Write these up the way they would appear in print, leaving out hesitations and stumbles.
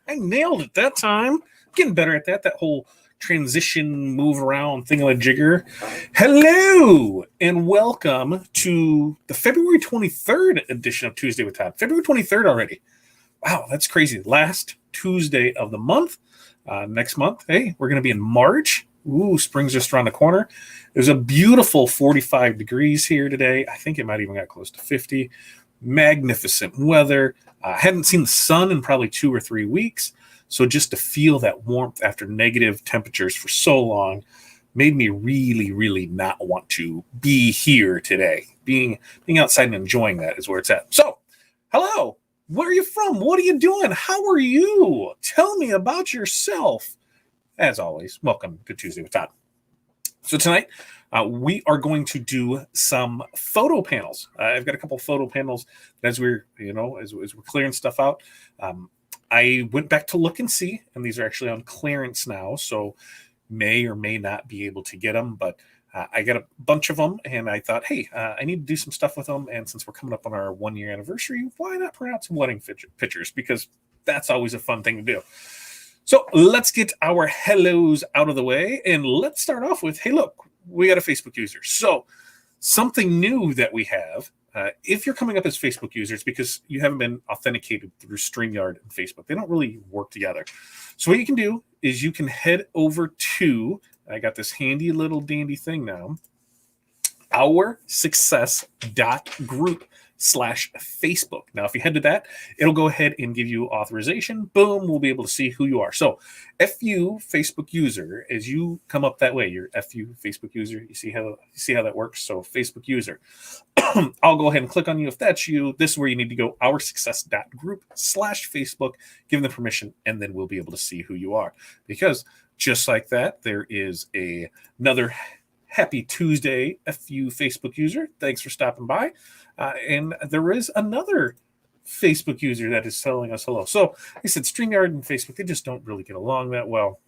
I nailed it that time. Getting better at that. That whole transition, move around, thingamajigger. Hello, and welcome to the February 23rd edition of Tuesday with Todd. February 23rd already. Wow, that's crazy. Last Tuesday of the month. Next month, hey, we're going to be in March. Ooh, spring's just around the corner. There's a beautiful 45 degrees here today. I think it might even got close to 50. Magnificent weather. Hadn't seen the sun in probably 2 or 3 weeks. So just to feel that warmth after negative temperatures for so long made me really, really not want to be here today. Being outside and enjoying that is where it's at. So, hello. Where are you from? What are you doing? How are you? Tell me about yourself. As always, welcome to Tuesday with Todd. So tonight, we are going to do some photo panels. I've got a couple of photo panels as we're clearing stuff out. I went back to look and see, and these are actually on clearance now, so may or may not be able to get them, but I got a bunch of them, and I thought, hey, I need to do some stuff with them, and since we're coming up on our 1-year anniversary, why not print out some wedding pictures? Because that's always a fun thing to do. So let's get our hellos out of the way, and let's start off with, hey, look, we got a Facebook user. So something new that we have, if you're coming up as Facebook users because you haven't been authenticated through StreamYard and Facebook, they don't really work together. So what you can do is you can head over to, I got this handy little dandy thing now, oursuccess.group/Facebook. Now, if you head to that, it'll go ahead and give you authorization. Boom, we'll be able to see who you are. So, FU Facebook user, as you come up that way, you're FU Facebook user. You see how that works? So, Facebook user. I'll go ahead and click on you. If that's you, this is where you need to go, oursuccess.group/Facebook, give them permission, and then we'll be able to see who you are. Because just like that, there is another Happy Tuesday, FU Facebook user. Thanks for stopping by. And there is another Facebook user that is telling us hello. So I said StreamYard and Facebook, they just don't really get along that well.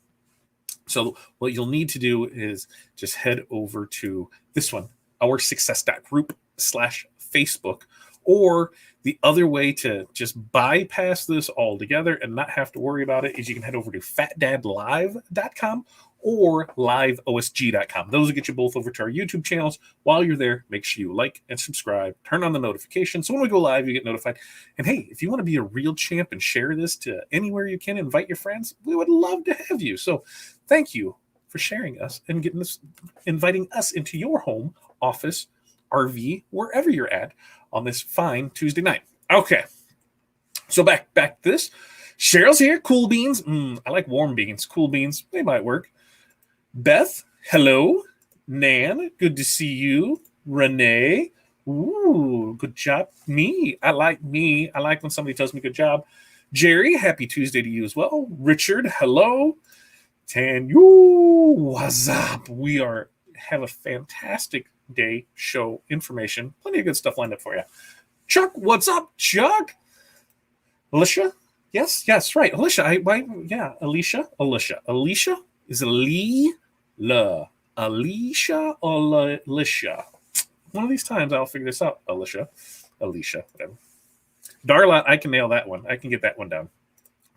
So what you'll need to do is just head over to this one, oursuccess.group/Facebook, or the other way to just bypass this altogether and not have to worry about it is you can head over to fatdadlive.com or liveosg.com. Those will get you both over to our YouTube channels. While you're there, make sure you like and subscribe, turn on the notifications. So when we go live, you get notified. And hey, if you want to be a real champ and share this to anywhere you can, invite your friends, we would love to have you. So thank you for sharing us and inviting us into your home, office, RV, wherever you're at on this fine Tuesday night. Okay. So back to this. Cheryl's here. Cool beans. I like warm beans. Cool beans. They might work. Beth, hello. Nan, good to see you. Renee, ooh, good job. I like when somebody tells me good job. Jerry, happy Tuesday to you as well. Richard, hello. Tanyu, what's up? We have a fantastic day, show, information, plenty of good stuff lined up for you. Chuck, what's up, Chuck? Alicia? Yes, right. Alicia, Alicia? Is it Alicia or Alicia? One of these times I'll figure this out. Alicia, whatever. Darla, I can nail that one. I can get that one down.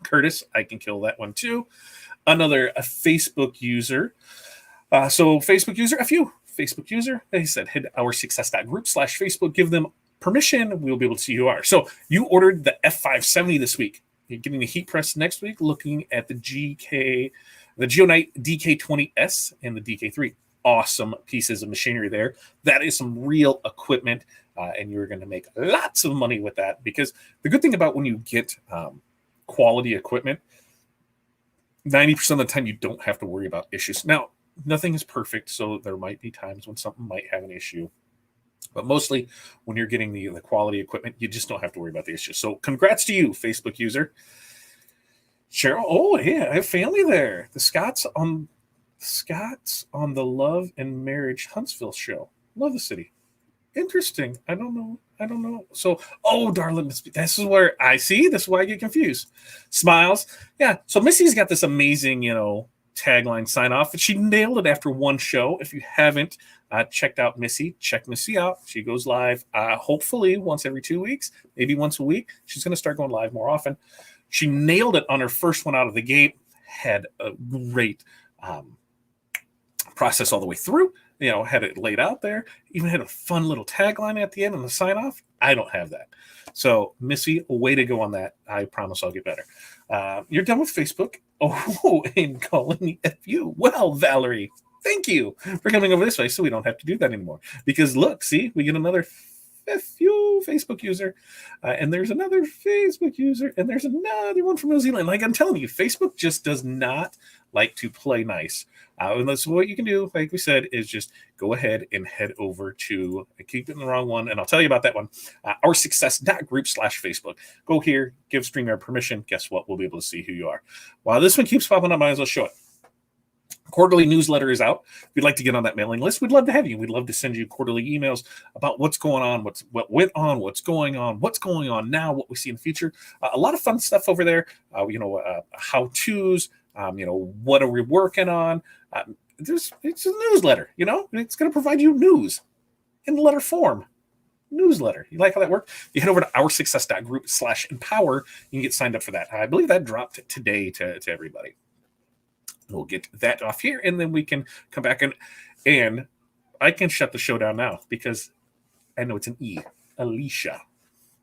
Curtis, I can kill that one too. Another Facebook user. So Facebook user, a few. Facebook user, they said, head oursuccess.group/Facebook, give them permission. We'll be able to see who you are. So you ordered the F570 this week. You're getting the heat press next week, looking at the Geonite DK20S and the DK3. Awesome pieces of machinery there. That is some real equipment, and you're going to make lots of money with that, because the good thing about when you get quality equipment, 90% of the time you don't have to worry about issues. Now, nothing is perfect, so there might be times when something might have an issue. But mostly, when you're getting the quality equipment, you just don't have to worry about the issues. So congrats to you, Facebook user. Cheryl, oh, yeah, I have family there. The Scots on the Love and Marriage Huntsville show. Love the city. Interesting. I don't know. So, darling, this is where I see. This is why I get confused. Smiles. Yeah, so Missy's got this amazing, tagline sign off. She nailed it after one show. If you haven't checked out Missy, check Missy out. She goes live hopefully once every 2 weeks, maybe once a week. She's going to start going live more often. She nailed it on her first one out of the gate, had a great process all the way through, had it laid out there, even had a fun little tagline at the end and the sign off. I don't have that. So, Missy, way to go on that. I promise I'll get better. You're done with Facebook. Oh, and calling me FU. Well, Valerie, thank you for coming over this way so we don't have to do that anymore. Because look, see, we get another FU Facebook user, and there's another Facebook user, and there's another one from New Zealand. Like I'm telling you, Facebook just does not like to play nice. And that's what you can do, like we said, is just go ahead and head over to, I keep it in the wrong one, and I'll tell you about that one, oursuccess.group/Facebook. Go here, give StreamYard permission. Guess what? We'll be able to see who you are. While this one keeps popping up, I might as well show it. Quarterly newsletter is out. If you'd like to get on that mailing list, we'd love to have you. We'd love to send you quarterly emails about what's going on, what went on, what's going on now, what we see in the future. A lot of fun stuff over there. How-tos. What are we working on? It's a newsletter. It's going to provide you news in letter form. Newsletter. You like how that worked? You head over to oursuccess.group/empower. You can get signed up for that. I believe that dropped today to everybody. We'll get that off here, and then we can come back and I can shut the show down now because I know it's an E. Alicia.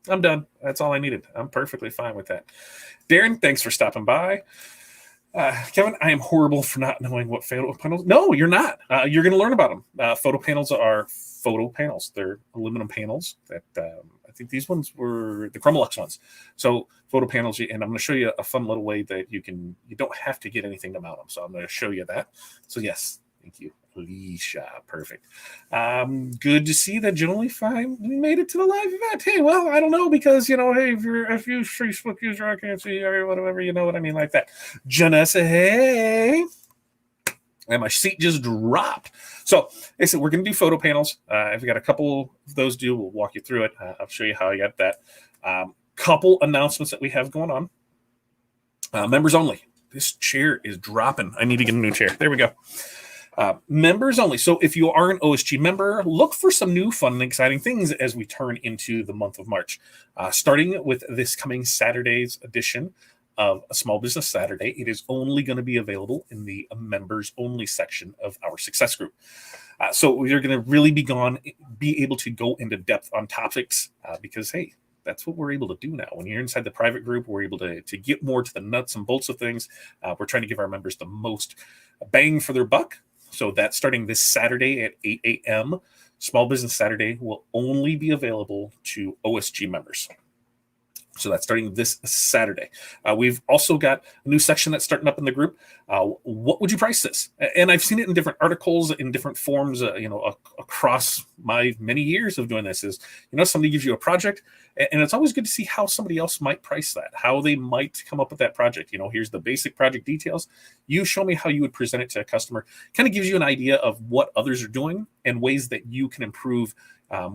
I'm done. That's all I needed. I'm perfectly fine with that. Darren, thanks for stopping by. Kevin, I am horrible for not knowing what photo panels. No, you're not. You're going to learn about them. Photo panels are photo panels. They're aluminum panels that I think these ones were the Chromolux ones. So photo panels, and I'm going to show you a fun little way that you don't have to get anything to mount them. So I'm going to show you that. So yes, thank you, Alicia. Perfect. Good to see that Generally Fine made it to the live event. Hey, well, I don't know because hey, if you're a Facebook user, I can't see you or whatever. You know what I mean, like that. Janessa, hey. And my seat just dropped. So, like I said, we're going to do photo panels. I've got a couple of those due. We'll walk you through it. I'll show you how I got that. Couple announcements that we have going on. Members only. This chair is dropping. I need to get a new chair. There we go. Members only. So if you are an OSG member, look for some new fun and exciting things as we turn into the month of March. Starting with this coming Saturday's edition of a Small Business Saturday, it is only going to be available in the members only section of our success group. So we're going to really be able to go into depth on topics because, hey, that's what we're able to do now. When you're inside the private group, we're able to get more to the nuts and bolts of things. We're trying to give our members the most bang for their buck. So that's starting this Saturday at 8 a.m. Small Business Saturday will only be available to OSG members. So that's starting this Saturday. We've also got a new section that's starting up in the group. What would you price this? And I've seen it in different articles, in different forms, across my many years of doing this is, somebody gives you a project and it's always good to see how somebody else might price that, how they might come up with that project. Here's the basic project details. You show me how you would present it to a customer. Kind of gives you an idea of what others are doing and ways that you can improve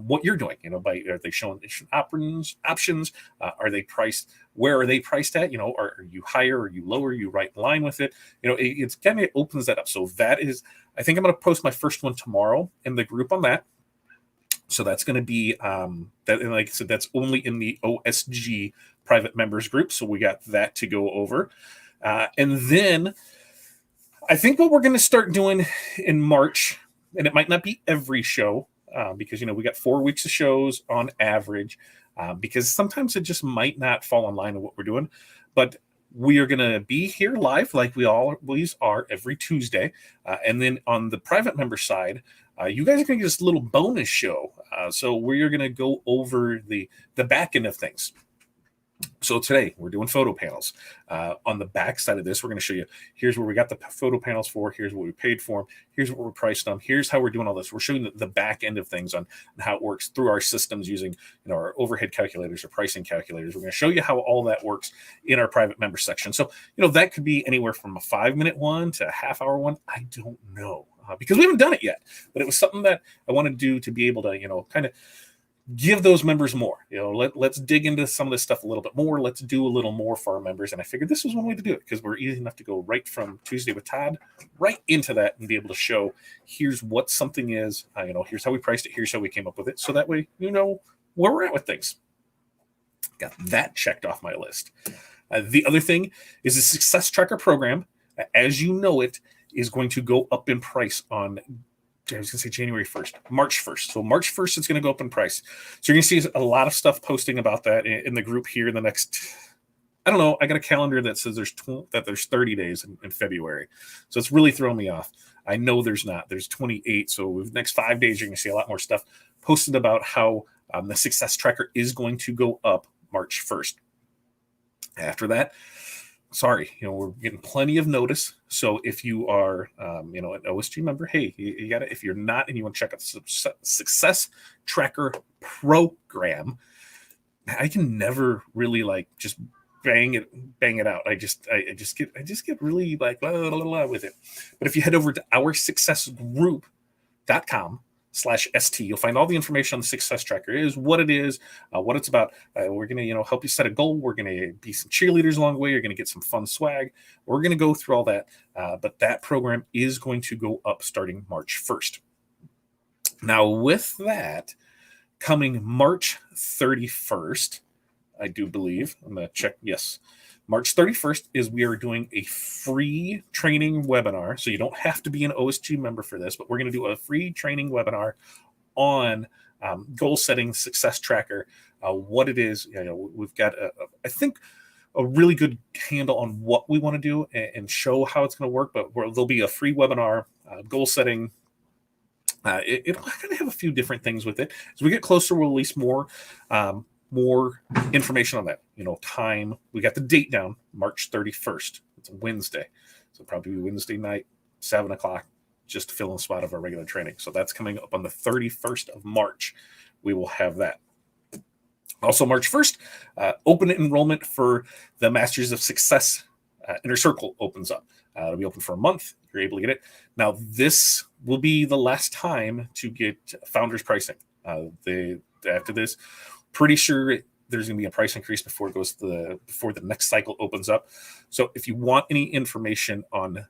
what you're doing, are they showing options? Are they priced? Where are they priced at? Are you higher? Are you lower? Are you right in line with it? It's kind of opens that up. So that is, I think I'm going to post my first one tomorrow in the group on that. So that's going to be that, and like I said, that's only in the OSG private members group. So we got that to go over, and then I think what we're going to start doing in March, and it might not be every show. Because, we got 4 weeks of shows on average, because sometimes it just might not fall in line with what we're doing. But we are going to be here live like we always are every Tuesday. And then on the private member side, you guys are going to get this little bonus show. So we're going to go over the back end of things. So today we're doing photo panels. On the back side of this, we're going to show you, here's where we got the photo panels for, here's what we paid for them, here's what we're priced on, here's how we're doing all this. We're showing the back end of things on how it works through our systems using our overhead calculators or pricing calculators. We're going to show you how all that works in our private member section. So, that could be anywhere from a 5-minute one to a half-hour one. I don't know because we haven't done it yet, but it was something that I want to do to be able to, kind of give those members more. Let's dig into some of this stuff a little bit more. Let's do a little more for our members. And I figured this was one way to do it because we're easy enough to go right from Tuesday with Todd right into that and be able to show here's what something is. Here's how we priced it. Here's how we came up with it. So that way, where we're at with things. Got that checked off my list. The other thing is the Success Tracker program, as you know it, is going to go up in price on, I was going to say January 1st, March 1st. So March 1st, it's going to go up in price. So you're going to see a lot of stuff posting about that in the group here in the next, I don't know. I got a calendar that says there's 30 days in February. So it's really throwing me off. I know there's not. There's 28. So the next 5 days, you're going to see a lot more stuff posted about how the Success Tracker is going to go up March 1st. After that, sorry, we're getting plenty of notice. So if you are, an OSG member, hey, you got to, if you're not and you want to check out the Success Tracker program, I can never really just bang it out. I just get really blah, blah, blah, blah with it. But if you head over to OurSuccessGroup.com/ST, you'll find all the information on the Success Tracker. It is what it is, what it's about. We're going to, help you set a goal. We're going to be some cheerleaders along the way. You're going to get some fun swag. We're going to go through all that. But that program is going to go up starting March 1st. Now, with that, coming March 31st, I do believe, I'm going to check, yes, March 31st is we are doing a free training webinar. So you don't have to be an OSG member for this, but we're going to do a free training webinar on goal setting, Success Tracker, what it is. We've got, I think, a really good handle on what we want to do and show how it's going to work, but there'll be a free webinar, goal setting. It'll kind of have a few different things with it. As we get closer, we'll release more information on that. Time. We got the date down, March 31st. It's a Wednesday. So probably be Wednesday night, 7 o'clock, just to fill in the spot of our regular training. So that's coming up on the 31st of March. We will have that. Also, March 1st, open enrollment for the Masters of Success Inner Circle opens up. It'll be open for a month. You're able to get it. Now, this will be the last time to get founders pricing. After this, pretty sure there's going to be a price increase before the next cycle opens up. So if you want any information on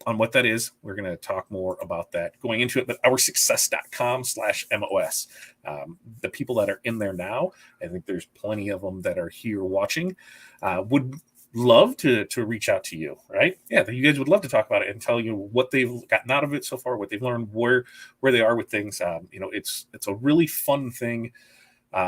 what that is, we're going to talk more about that going into it. But OurSuccess.com/MOS. The people that are in there now, I think there's plenty of them that are here watching, would love to reach out to you, right? Yeah, you guys would love to talk about it and tell you what they've gotten out of it so far, what they've learned, where they are with things. It's a really fun thing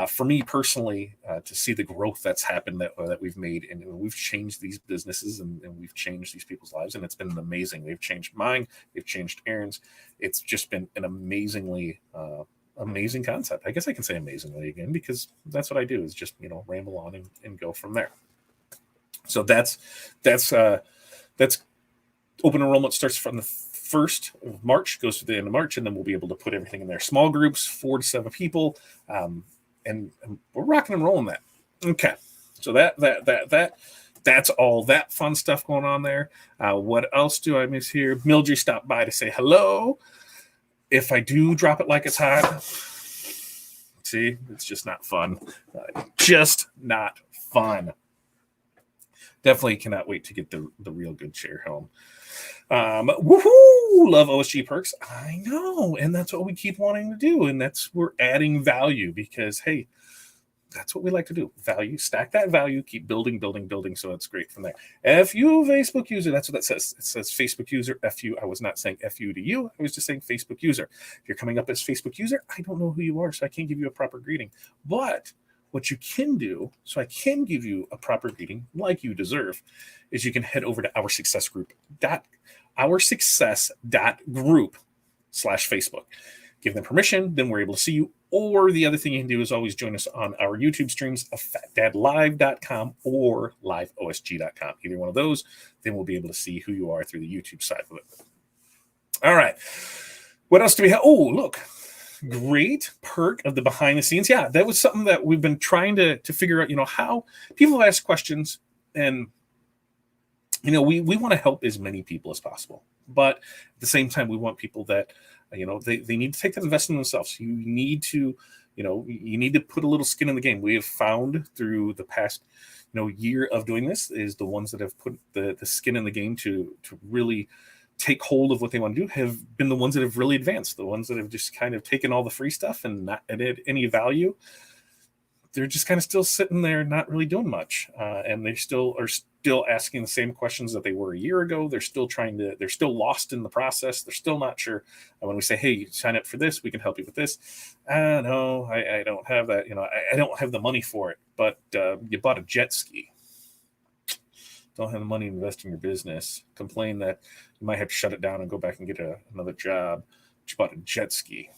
for me personally to see the growth that's happened that we've made, and we've changed these businesses and we've changed these people's lives, and it's been amazing. They've changed mine, they've changed Aaron's. It's just been an amazing concept. I guess I can say amazingly again, because that's what I do, is just ramble on and go from there. So that's open enrollment starts from the 1st of March, goes to the end of March, and then we'll be able to put everything in there. Small groups, 4 to 7 people, and we're rocking and rolling that. Okay, so that's all that fun stuff going on there. What else do I miss here? Mildred stopped by to say hello. If I do drop it like it's hot, see, it's just not fun. Just not fun. Definitely cannot wait to get the real good share home. Woohoo! Love OSG perks. I know, and that's what we keep wanting to do, and we're adding value, because hey, that's what we like to do. Value, stack that value, keep building. So it's great from there. FU Facebook user, that's what that says. It says Facebook user, FU. I was not saying FU to you. I was just saying Facebook user. If you're coming up as Facebook user, I don't know who you are, so I can't give you a proper greeting. But what you can do, so I can give you a proper greeting like you deserve, is you can head over to OurSuccess.group/Facebook. Give them permission, then we're able to see you. Or the other thing you can do is always join us on our YouTube streams of FatDadLive.com or LiveOSG.com. Either one of those, then we'll be able to see who you are through the YouTube side of it. All right. What else do we have? Oh, look. Great perk of the behind the scenes. Yeah, that was something that we've been trying to figure out, how people ask questions, and we want to help as many people as possible, but at the same time we want people that they need to take that investment in themselves. You need to put a little skin in the game. We have found through the past year of doing this is the ones that have put the skin in the game to really take hold of what they want to do have been the ones that have really advanced. The ones that have just kind of taken all the free stuff and not added any value, they're just kind of still sitting there, not really doing much, and they still are still asking the same questions that they were a year ago. They're still lost in the process. They're still not sure. And when we say, hey, you sign up for this, we can help you with this. No, I don't have that. I don't have the money for it. But you bought a jet ski. Don't have the money to invest in your business. Complain that you might have to shut it down and go back and get another job. But you bought a jet ski.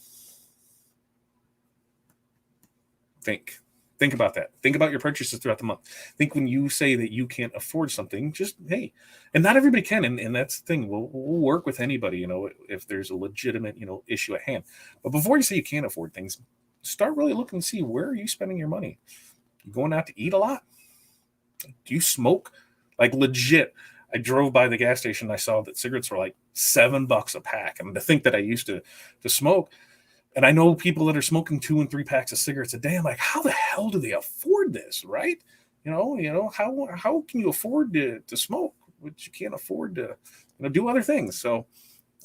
Think about that. Think about your purchases throughout the month. Think when you say that you can't afford something, just, hey, and not everybody can. And that's the thing. We'll work with anybody, if there's a legitimate, issue at hand. But before you say you can't afford things, start really looking to see, where are you spending your money? You going out to eat a lot? Do you smoke? Like, legit. I drove by the gas station and I saw that cigarettes were like $7 a pack. And to think that I used to smoke, and I know people that are smoking 2 and 3 packs of cigarettes a day. I'm like, how the hell do they afford this, right? How can you afford to smoke, but you can't afford to do other things? So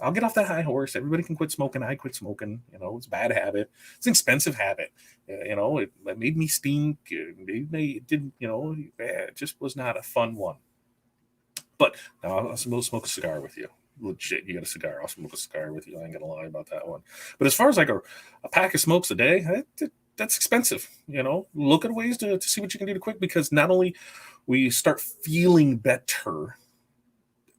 I'll get off that high horse. Everybody can quit smoking. I quit smoking. It's a bad habit. It's an expensive habit. It made me stink. It didn't. It just was not a fun one. But now I'll smoke a cigar with you. Legit, you got a cigar, I'll smoke a cigar with you. I ain't gonna lie about that one. But as far as like a pack of smokes a day, that's expensive. Look at ways to see what you can do to quit, because not only we start feeling better,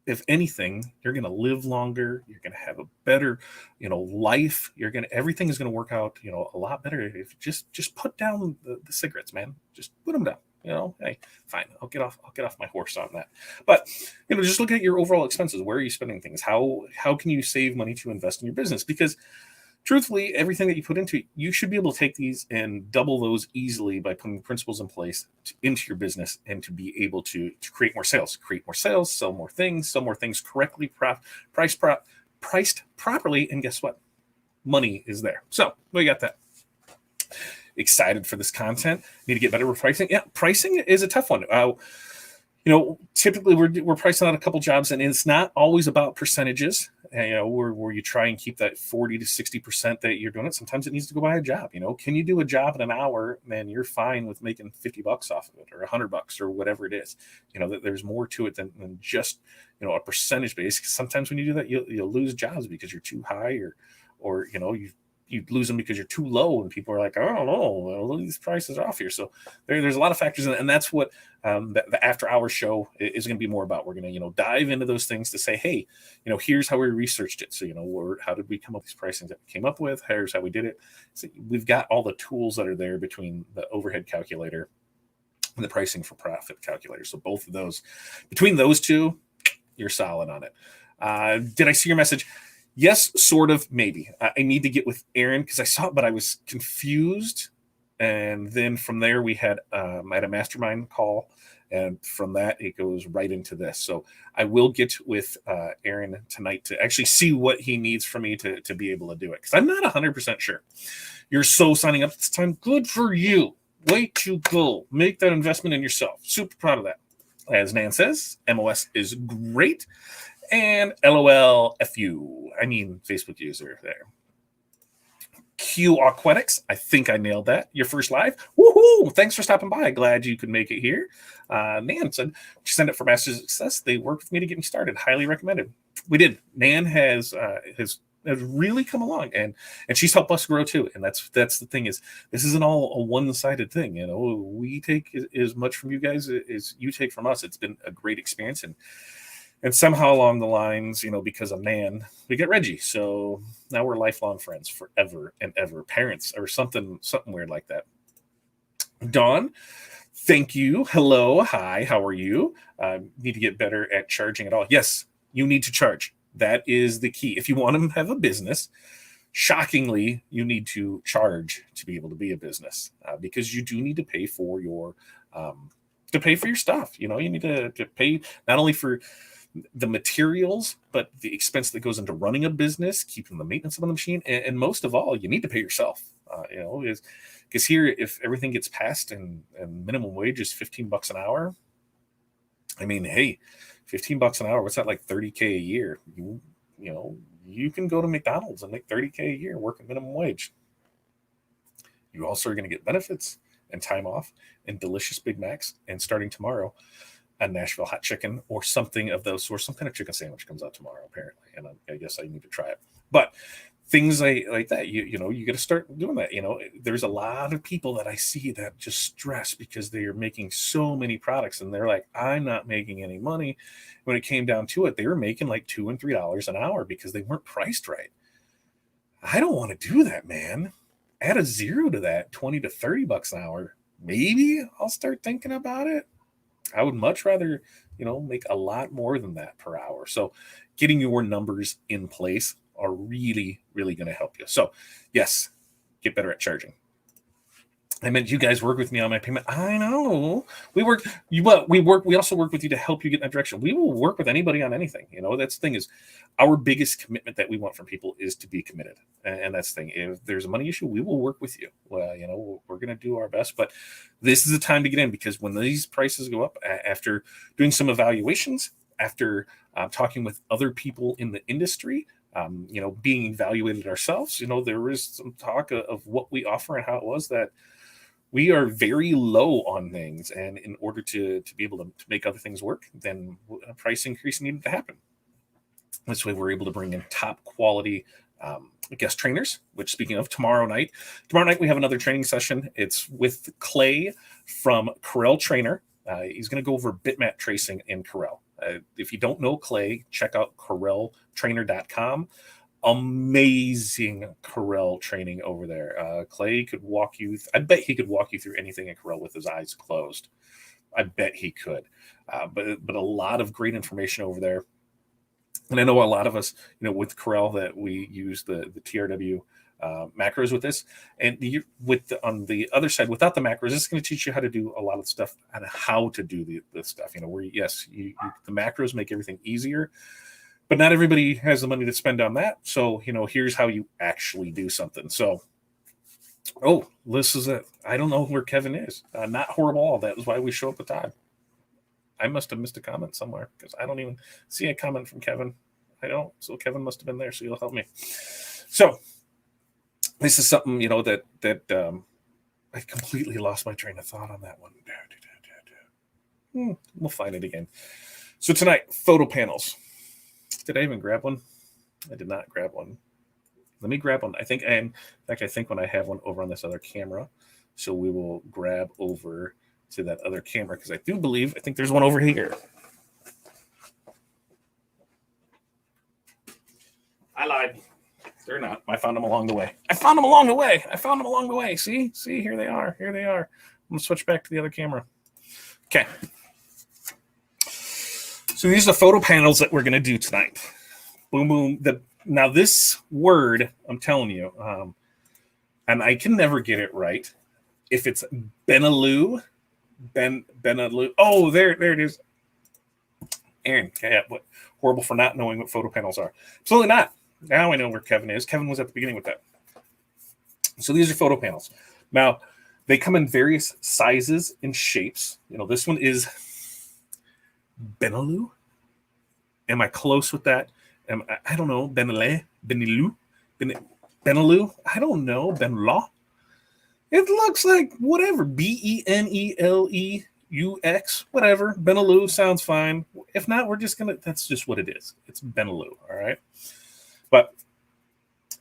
if anything, you're gonna live longer, you're gonna have a better life, everything is gonna work out a lot better if you just put down the cigarettes, man. Just put them down. Hey, fine. I'll get off my horse on that. But just look at your overall expenses. Where are you spending things? How can you save money to invest in your business? Because truthfully, everything that you put into it, you should be able to take these and double those easily by putting principles in place into your business, and to be able to create more sales, sell more things correctly, priced properly, and guess what? Money is there. So we got that. Excited for this content. Need to get better with pricing. Yeah, pricing is a tough one. Typically we're pricing out a couple jobs, and it's not always about percentages. Where you try and keep that 40 to 60% that you're doing it. Sometimes it needs to go by a job. Can you do a job in an hour? Man, you're fine with making $50 off of it, or $100, or whatever it is. That there's more to it than just a percentage base. Sometimes when you do that, you'll lose jobs because you're too high, or you lose them because you're too low, and people are like, I don't know, these prices are off here. So there's a lot of factors, and that's what the after hours show is going to be more about. We're going to dive into those things to say, hey, here's how we researched it. So how did we come up with these pricing that we came up with? Here's how we did it. So we've got all the tools that are there between the overhead calculator and the pricing for profit calculator. So both of those, between those two, you're solid on it. Did I see your message? Yes, sort of, maybe. I need to get with Aaron because I saw it, but I was confused. And then from there, we had a mastermind call. And from that, it goes right into this. So I will get with Aaron tonight to actually see what he needs from me to be able to do it. Because I'm not 100% sure. You're so signing up this time. Good for you. Way to go. Make that investment in yourself. Super proud of that. As Nan says, MOS is great. And LOLFU, Facebook user there. Q Aquatics, I think I nailed that. Your first live. Woohoo! Thanks for stopping by. Glad you could make it here. Nan said, she sent it for Masters of Success. They worked with me to get me started. Highly recommended. We did. Nan has really come along, and she's helped us grow too. And that's the thing, is this isn't all a one-sided thing. We take as much from you guys as you take from us. It's been a great experience, and somehow along the lines, because of Nan, we get Reggie. So now we're lifelong friends forever and ever. Parents or something weird like that. Dawn, thank you. Hello. Hi. How are you? Need to get better at charging at all. Yes, you need to charge. That is the key. If you want to have a business, shockingly, you need to charge to be able to be a business, because you do need to pay for your stuff. You need to pay not only for the materials, but the expense that goes into running a business, keeping the maintenance of the machine, and most of all, you need to pay yourself. Because here, if everything gets passed and minimum wage is $15 an hour, hey, $15 an hour, what's that, like $30K a year? You can go to McDonald's and make $30K a year working minimum wage. You also are going to get benefits. and time off and delicious Big Macs. And starting tomorrow, a Nashville hot chicken or something of those, or some kind of chicken sandwich comes out tomorrow, apparently. And I guess I need to try it. But things like that, you know, you got to start doing that. You know, there's a lot of people that I see that just stress because they are making so many products and they're like, I'm not making any money. When it came down to it, they were making like $2 and $3 an hour because they weren't priced right. I don't want to do that, man. Add a zero to that, 20 to 30 bucks an hour. Maybe I'll start thinking about it. I would much rather, you know, make a lot more than that per hour. So getting your numbers in place are really, really going to help you. So yes, get better at charging. I meant you guys work with me on my payment. I know we also work with you to help you get in that direction. We will work with anybody on anything. You know, that's the thing is our biggest commitment that we want from people is to be committed. And that's the thing. If there's a money issue, we will work with you. Well, you know, we're going to do our best, but this is the time to get in because when these prices go up after doing some evaluations, after talking with other people in the industry, you know, being evaluated ourselves, you know, there is some talk of what we offer and how it was that we are very low on things. And in order to be able to make other things work, then a price increase needed to happen. This way we're able to bring in top quality guest trainers, which speaking of tomorrow night we have another training session. It's with Clay from Corel Trainer. He's going to go over bitmap tracing in Corel. If you don't know Clay, check out coreltrainer.com. Amazing Corel training over there. Clay could walk you. I bet he could walk you through anything in Corel with his eyes closed. I bet he could. But a lot of great information over there. And I know a lot of us, you know, with Corel that we use the TRW macros with this, and on the other side, without the macros, it's going to teach you how to do a lot of stuff and how to do the stuff. You know, where yes, the macros make everything easier. But not everybody has the money to spend on that. So, you know, here's how you actually do something. So, this is it. I don't know where Kevin is. Not horrible all. That was why we show up at time. I must have missed a comment somewhere because I don't even see a comment from Kevin. I don't. So Kevin must have been there. So you'll help me. So this is something, you know, that I completely lost my train of thought on that one. We'll find it again. So tonight, photo panels. Did I even grab one? I did not grab one. Let me grab one. I think when I have one over on this other camera, so we will grab over to that other camera because I think there's one over here. I lied. They're not. I found them along the way. See, here they are. I'm going to switch back to the other camera. Okay. So these are the photo panels that we're going to do tonight. Boom, boom. Now this word, I'm telling you, and I can never get it right. If it's Benelux. Oh, there it is. Aaron, what horrible for not knowing what photo panels are. Absolutely not. Now I know where Kevin is. Kevin was at the beginning with that. So these are photo panels. Now they come in various sizes and shapes. You know, this one is Benelux. Am I close with that? I don't know. Benelux. I don't know. Benelux. It looks like whatever. Benelux, whatever. Benelux sounds fine. If not, that's just what it is. It's Benelux, all right? But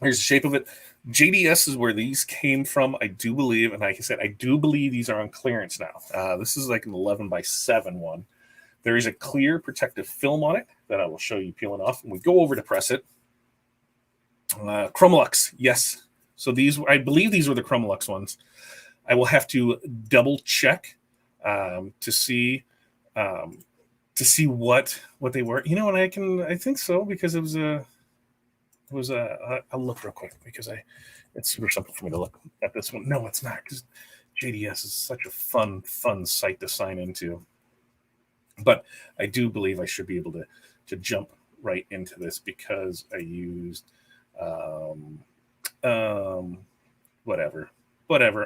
here's the shape of it. JDS is where these came from, I do believe. And like I said, I do believe these are on clearance now. This is like an 11x7 one. There is a clear protective film on it that I will show you peeling off. And we go over to press it. Chromolux, yes. So I believe these were the Chromolux ones. I will have to double check to see what they were. You know, and I think so because I'll look real quick because it's super simple for me to look at this one. No, it's not because JDS is such a fun site to sign into. But I do believe I should be able to jump right into this because I used whatever.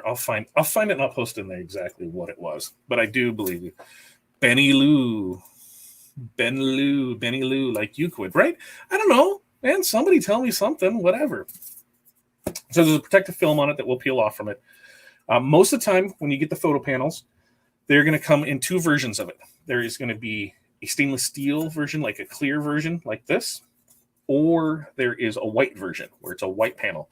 I'll find it and I'll post in there exactly what it was. But I do believe it. Benelux, like you could, right? I don't know, man. Somebody tell me something, whatever. So there's a protective film on it that will peel off from it. Most of the time, when you get the photo panels, they're going to come in two versions of it. There is going to be a stainless steel version, like a clear version like this, or there is a white version where it's a white panel.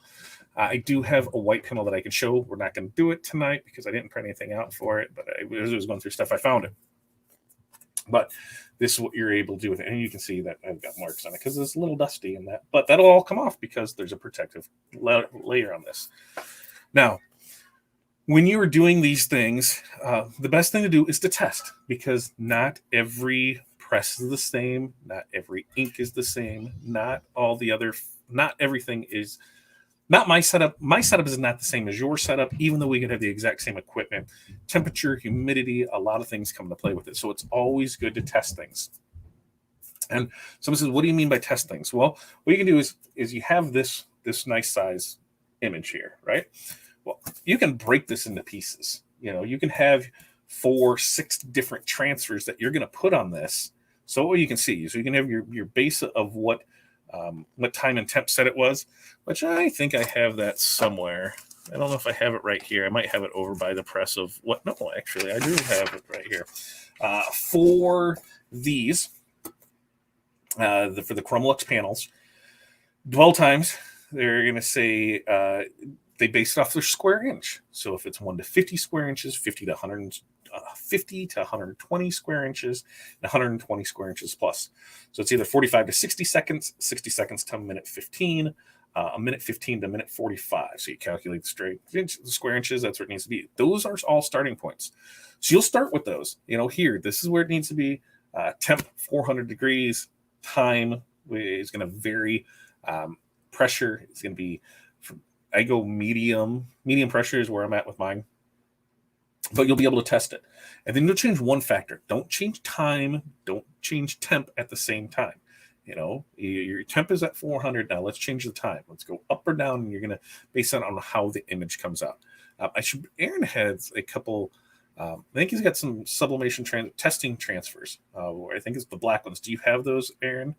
I do have a white panel that I can show. We're not going to do it tonight because I didn't print anything out for it, but as I was going through stuff, I found it. But this is what you're able to do with it. And you can see that I've got marks on it because it's a little dusty in that. But that'll all come off because there's a protective layer on this. Now, when you are doing these things, the best thing to do is to test, because not every press is the same. Not every ink is the same. Not everything is... Not my setup. My setup is not the same as your setup, even though we could have the exact same equipment. Temperature, humidity, a lot of things come into play with it. So it's always good to test things. And someone says, what do you mean by test things? Well, what you can do is you have this nice size image here, right? Well, you can break this into pieces. You can have 4-6 different transfers that you're going to put on this. So what you can see, so you can have your base of what time and temp set it was, which I think I have that somewhere. I don't know if I have it right here. I might have it over by the press of what. No, actually, I do have it right here. For these, for the Chromolux panels, dwell times, they're going to say they base it off their square inch. So if it's 1 to 50 square inches, 50 to 120 square inches, and 120 square inches plus. So it's either 45 to 60 seconds, 60 seconds to a minute 15, a minute 15 to a minute 45. So you calculate the square inches, that's where it needs to be. Those are all starting points. So you'll start with those. Here, this is where it needs to be. Temp, 400 degrees. Time is going to vary. Pressure is going to be, I go medium. Medium pressure is where I'm at with mine. But you'll be able to test it. And then you'll change one factor. Don't change time. Don't change temp at the same time. Your temp is at 400 now. Let's change the time. Let's go up or down, and you're going to base it on how the image comes out. Aaron has a couple, I think he's got some sublimation testing transfers. I think it's the black ones. Do you have those, Aaron?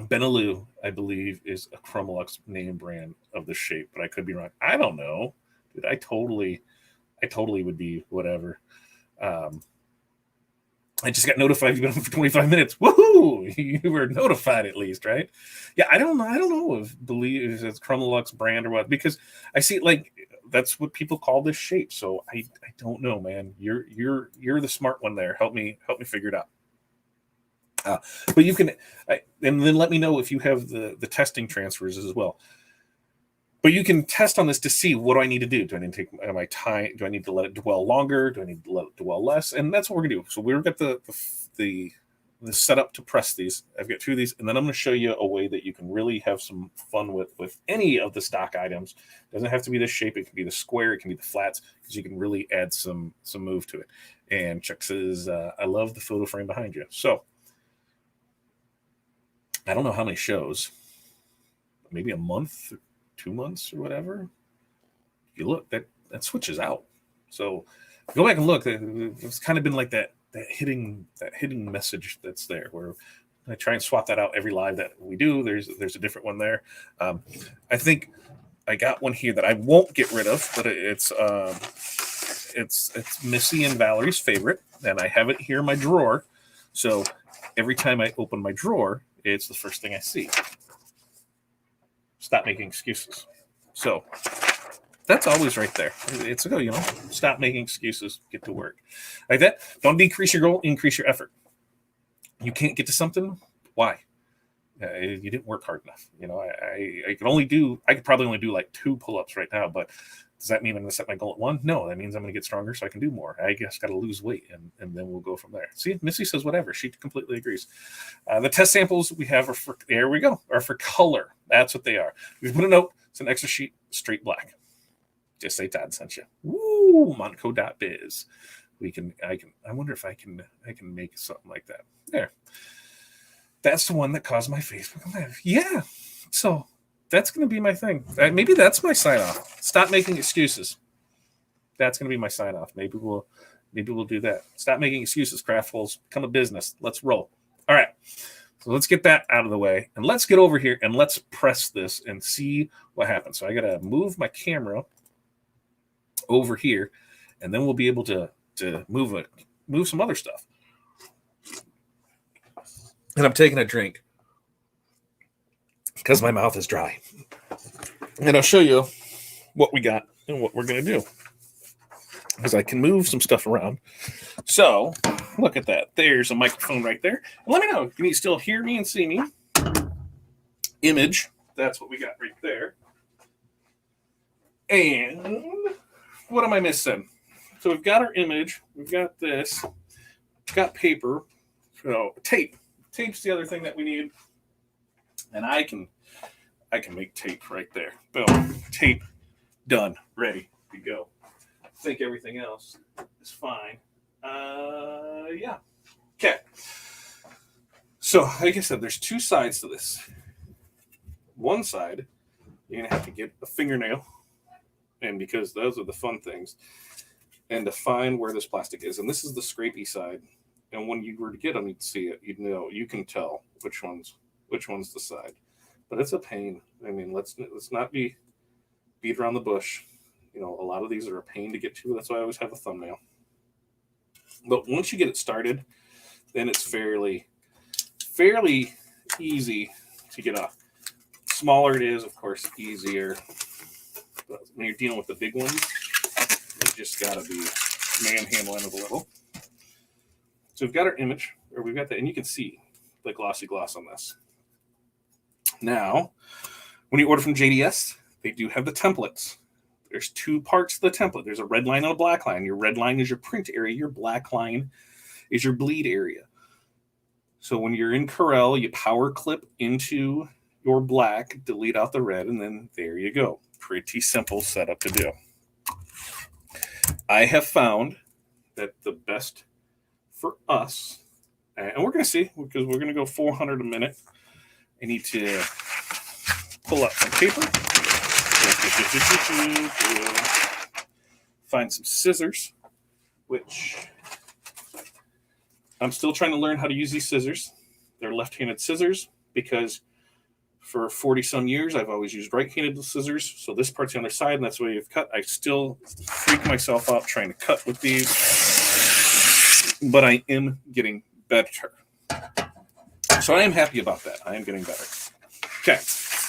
Benelux, I believe, is a Chromolux name brand of the shape, but I could be wrong. I don't know. Dude, I totally would be whatever. I just got notified you've been on for 25 minutes. Woohoo! You were notified at least, right? Yeah, I don't know if it's Chromolux brand or what, because I see that's what people call this shape. So I don't know, man. You're the smart one there. Help me figure it out. But you can, and then let me know if you have the testing transfers as well. But you can test on this to see, what do I need to do? Do I need to take my time? Do I need to let it dwell longer? Do I need to let it dwell less? And that's what we're gonna do. So we've got the setup to press these. I've got 2 of these, and then I'm going to show you a way that you can really have some fun with any of the stock items. It doesn't have to be this shape. It can be the square. It can be the flats, because you can really add some move to it. And Chuck says, I love the photo frame behind you. So I don't know how many shows, maybe a month, 2 months or whatever. If you look, that switches out. So go back and look. It's kind of been like that hitting message that's there, where I try and swap that out every live that we do. There's a different one there. I think I got one here that I won't get rid of, but it's Missy and Valerie's favorite, and I have it here in my drawer. So every time I open my drawer, it's the first thing I see. Stop making excuses. So that's always right there. It's a go, stop making excuses, get to work. Like that. Don't decrease your goal, increase your effort. You can't get to something. Why? You didn't work hard enough. I could probably only do like 2 pull-ups right now, but does that mean I'm going to set my goal at 1? No, that means I'm going to get stronger so I can do more. I just got to lose weight, and then we'll go from there. See, Missy says whatever. She completely agrees. The test samples we have are for color. That's what they are. We put a note. It's an extra sheet, straight black. Just say Todd sent you. Woo, Montco.biz. I wonder if I can make something like that. There. That's the one that caused my Facebook live. Yeah. So that's going to be my thing. Maybe that's my sign off. Stop making excuses. That's going to be my sign off. Maybe we'll do that. Stop making excuses, Craftfuls. Become a business. Let's roll. All right. So let's get that out of the way, and let's get over here and let's press this and see what happens. So I got to move my camera over here, and then we'll be able to move some other stuff. And I'm taking a drink because my mouth is dry. And I'll show you what we got and what we're going to do, because I can move some stuff around. So look at that. There's a microphone right there. And let me know, can you still hear me and see me? Image. That's what we got right there. And what am I missing? So we've got our image. We've got this. We've got paper. So tape. Tape's the other thing that we need. And I can make tape right there. Boom. Tape. Done. Ready to go. I think everything else is fine. Yeah. Okay. So, like I said, there's two sides to this. One side, you're going to have to get a fingernail, and because those are the fun things, and to find where this plastic is. And this is the scrapey side. And when you were to get them, you'd see it. You'd know. You can tell which one's the side. But it's a pain. I mean, let's not beat around the bush. You know, a lot of these are a pain to get to. That's why I always have a thumbnail. But once you get it started, then it's fairly easy to get off. Smaller it is, of course, easier. But when you're dealing with the big ones, you just got to be manhandling it a little. So we've got our image, or we've got that, and you can see the glossy gloss on this. Now, when you order from JDS, they do have the templates. There's two parts to the template. There's a red line and a black line. Your red line is your print area. Your black line is your bleed area. So when you're in Corel, you power clip into your black, delete out the red, and then there you go. Pretty simple setup to do. I have found that the best for us, and we're going to see, because we're going to go 400 a minute. I need to pull out some paper. Find some scissors, which I'm still trying to learn how to use these scissors. They're left-handed scissors because for 40-some years, I've always used right-handed scissors. So this part's on the other side, and that's the way you've cut. I still freak myself out trying to cut with these, but I am getting better. So I am happy about that. I am getting better. Okay,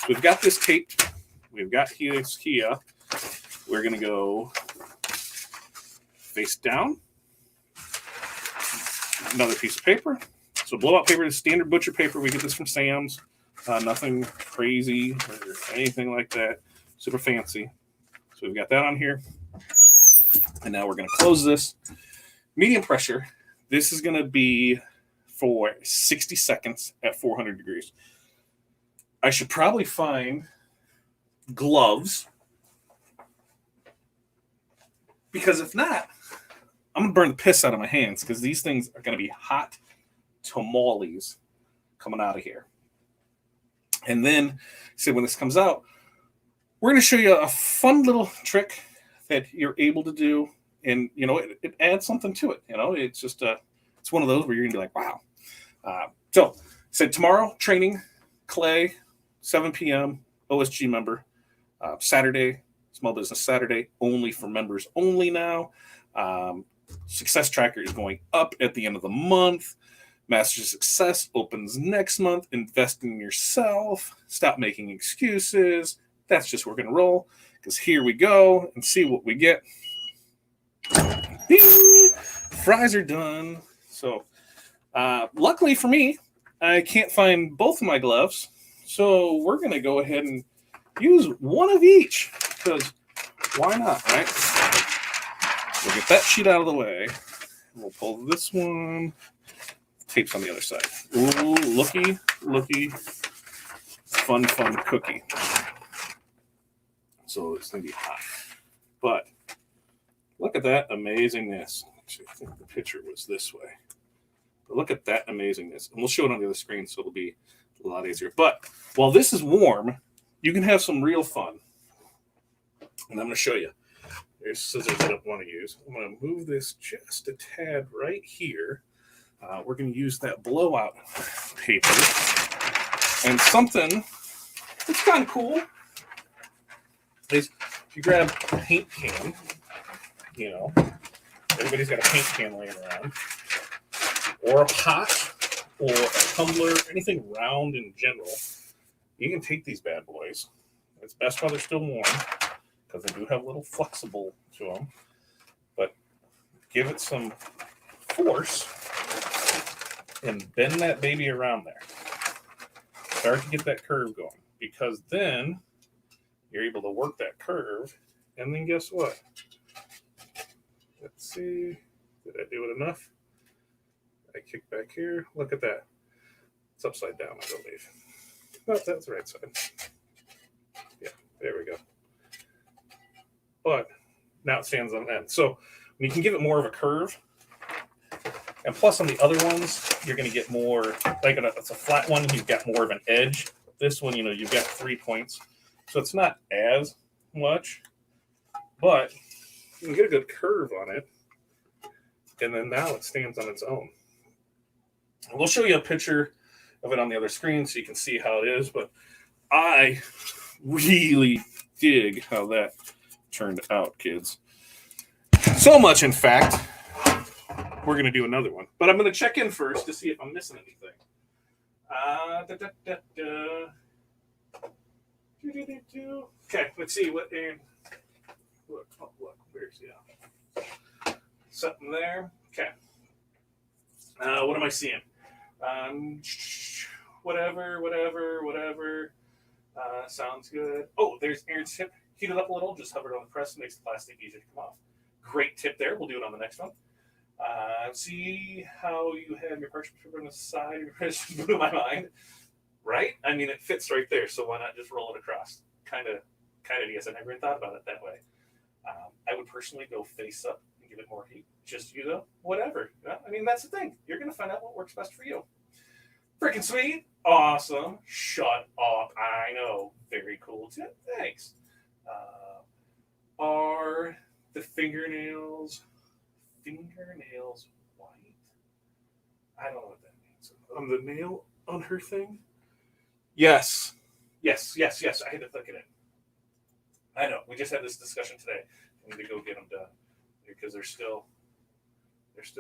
we've got this taped. We've got this here. We're going to go face down. Another piece of paper. So blowout paper is standard butcher paper. We get this from Sam's. Nothing crazy or anything like that. Super fancy. So we've got that on here. And now we're going to close this. Medium pressure. This is going to be for 60 seconds at 400 degrees. I should probably find gloves, because if not, I'm going to burn the piss out of my hands, because these things are going to be hot tamales coming out of here. And then, so when this comes out, we're going to show you a fun little trick that you're able to do, and you know it adds something to it. You know, it's just it's one of those where you're going to be like, wow. So tomorrow training, Clay, 7 p.m. OSG member. Saturday, Small Business Saturday, only for members only now. Success Tracker is going up at the end of the month. Master Success opens next month. Invest in yourself. Stop making excuses. That's just we're going to roll, because here we go and see what we get. Ding! Fries are done. So luckily for me, I can't find both of my gloves. So we're going to go ahead and use one of each, because why not, right? We'll get that sheet out of the way. We'll pull this one. Tape's on the other side. Ooh, looky. Fun cookie. So it's going to be hot. But look at that amazingness. Actually, I think the picture was this way. But look at that amazingness. And we'll show it on the other screen, so it'll be a lot easier. But while this is warm, you can have some real fun. And I'm going to show you. There's scissors that I want to use. I'm going to move this just a tad right here. We're going to use that blowout paper. And something that's kind of cool is if you grab a paint can, you know, everybody's got a paint can laying around, or a pot, or a tumbler, anything round in general, you can take these bad boys. It's best while they're still warm, because they do have a little flexible to them, but give it some force and bend that baby around there. Start to get that curve going, because then you're able to work that curve, and then guess what? Let's see. Did I do it enough? I kick back here. Look at that. It's upside down, I believe. Oh, that's the right side. Yeah, there we go. But now it stands on end. So you can give it more of a curve. And plus on the other ones, you're going to get more, like it's a flat one, you've got more of an edge. This one, you've got 3 points. So it's not as much, but you can get a good curve on it. And then now it stands on its own. And we'll show you a picture of it on the other screen so you can see how it is. But I really dig how that turned out, kids. So much, in fact, we're going to do another one. But I'm going to check in first to see if I'm missing anything. Okay, let's see what. Look, where's something there? Okay. What am I seeing? Whatever. Sounds good. Oh, there's Aaron's tip. Heat it up a little. Just hover it on the press. Makes the plastic easier to come off. Great tip there. We'll do it on the next one. See how you have your parchment paper on the side. It blew my mind. Right? I mean, it fits right there. So why not just roll it across? Kind of yes. I never even thought about it that way. I would personally go face up and give it more heat. Just, whatever. I mean, that's the thing. You're going to find out what works best for you. Freaking sweet. Awesome. Shut up. I know. Very cool tip. Thanks. Are the fingernails white? I don't know what that means. On the nail on her thing? Yes. I had to look at it. I know. We just had this discussion today. I need to go get them done because there's still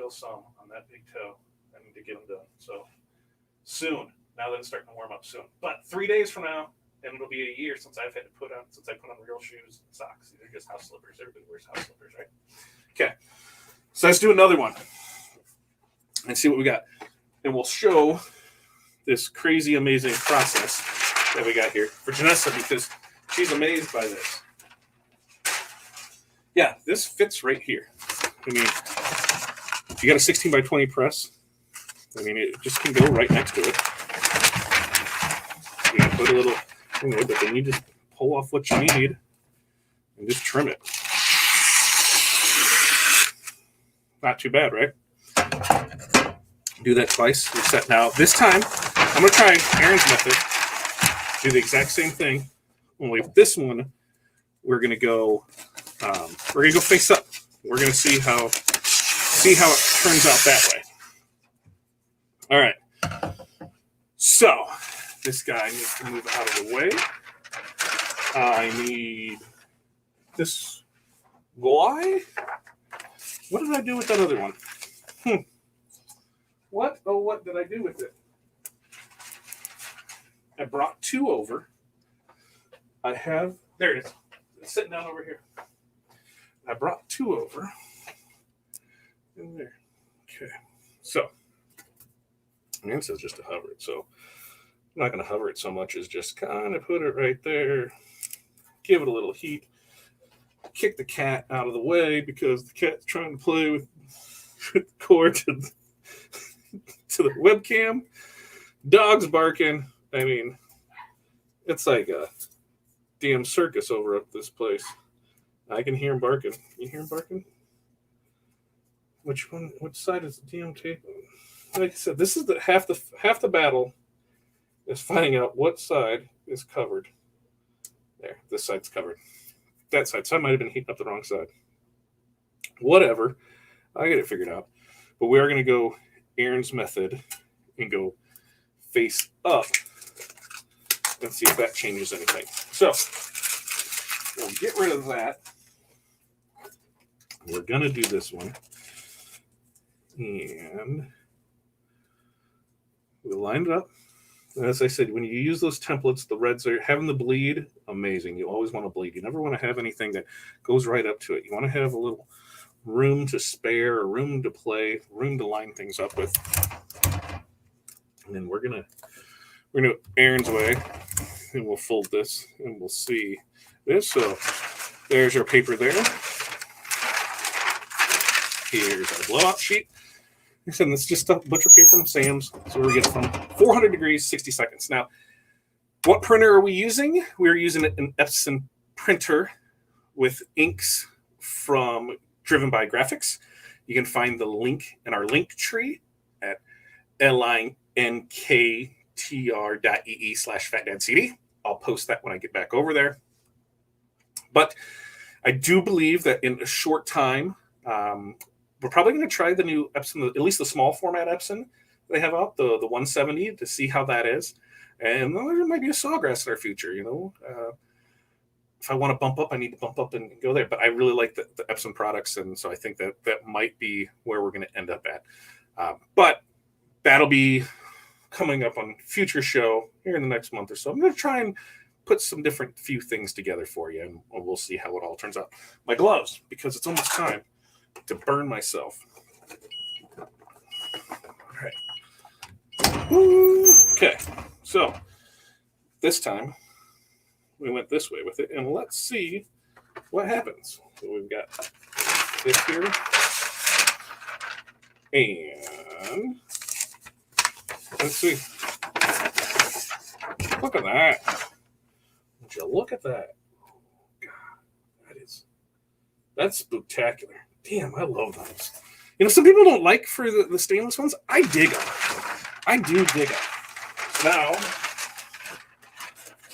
some on that big toe. I need to get them done. So soon. Now that it's starting to warm up soon. But 3 days from now, and it'll be a year since I put on real shoes and socks. These are just house slippers. Everybody wears house slippers, right? Okay. So let's do another one and see what we got. And we'll show this crazy, amazing process that we got here for Janessa because she's amazed by this. Yeah, this fits right here. I mean, if you got a 16 by 20 press, I mean, it just can go right next to it. You can put a little thing there, but then you just pull off what you need and just trim it. Not too bad, right? Do that twice. Reset. Now, this time, I'm going to try Aaron's method. Do the exact same thing. Only this one, we're going to go face up. We're going to see how it turns out that way. All right. So, this guy needs to move out of the way. I need this guy. What did I do with that other one? What did I do with it? I brought 2 over. There it is. It's sitting down over here. I brought 2 over. In there. Okay. So, it says just to hover it. So, I'm not going to hover it so much as just kind of put it right there. Give it a little heat. Kick the cat out of the way because the cat's trying to play with the cord to the webcam. Dog's barking. I mean, it's like a damn circus over at this place. I can hear him barking. You hear him barking? Which side is the damn tape? Like I said, this is half the battle is finding out what side is covered. There, this side's covered. That side. So I might have been heating up the wrong side. Whatever. I get it figured out. But we are going to go Aaron's method and go face up and see if that changes anything. So we'll get rid of that. we're going to do this one. And we'll line it up. And as I said, when you use those templates, the reds are having the bleed, amazing. You always want to bleed. You never want to have anything that goes right up to it. You want to have a little room to spare, a room to play, room to line things up with. And then we're gonna Aaron's way, and we'll fold this, and we'll see this. So there's our paper there. Here's our blowout sheet. Like I said, this is just butcher paper from Sam's. So we're getting from 400 degrees, 60 seconds. Now, what printer are we using? We're using an Epson printer with inks from Driven by Graphics. You can find the link in our link tree at linktr.ee/fatdadcd. I'll post that when I get back over there. But I do believe that in a short time, we're probably going to try the new Epson, at least the small format Epson they have out, the 170, to see how that is. And there might be a Sawgrass in our future, you know. If I want to bump up, I need to bump up and go there. But I really like the Epson products, and so I think that might be where we're going to end up at. But that'll be coming up on future show here in the next month or so. I'm going to try and put some different few things together for you, and we'll see how it all turns out. My gloves, because it's almost time to burn myself. All right. Okay, so this time we went this way with it, and let's see what happens. So we've got this here, and let's see. Look at that. Would you look at that? Oh, God, that's spectacular. Damn, I love those. You know, some people don't like for the stainless ones. I dig them. I do dig them. Now,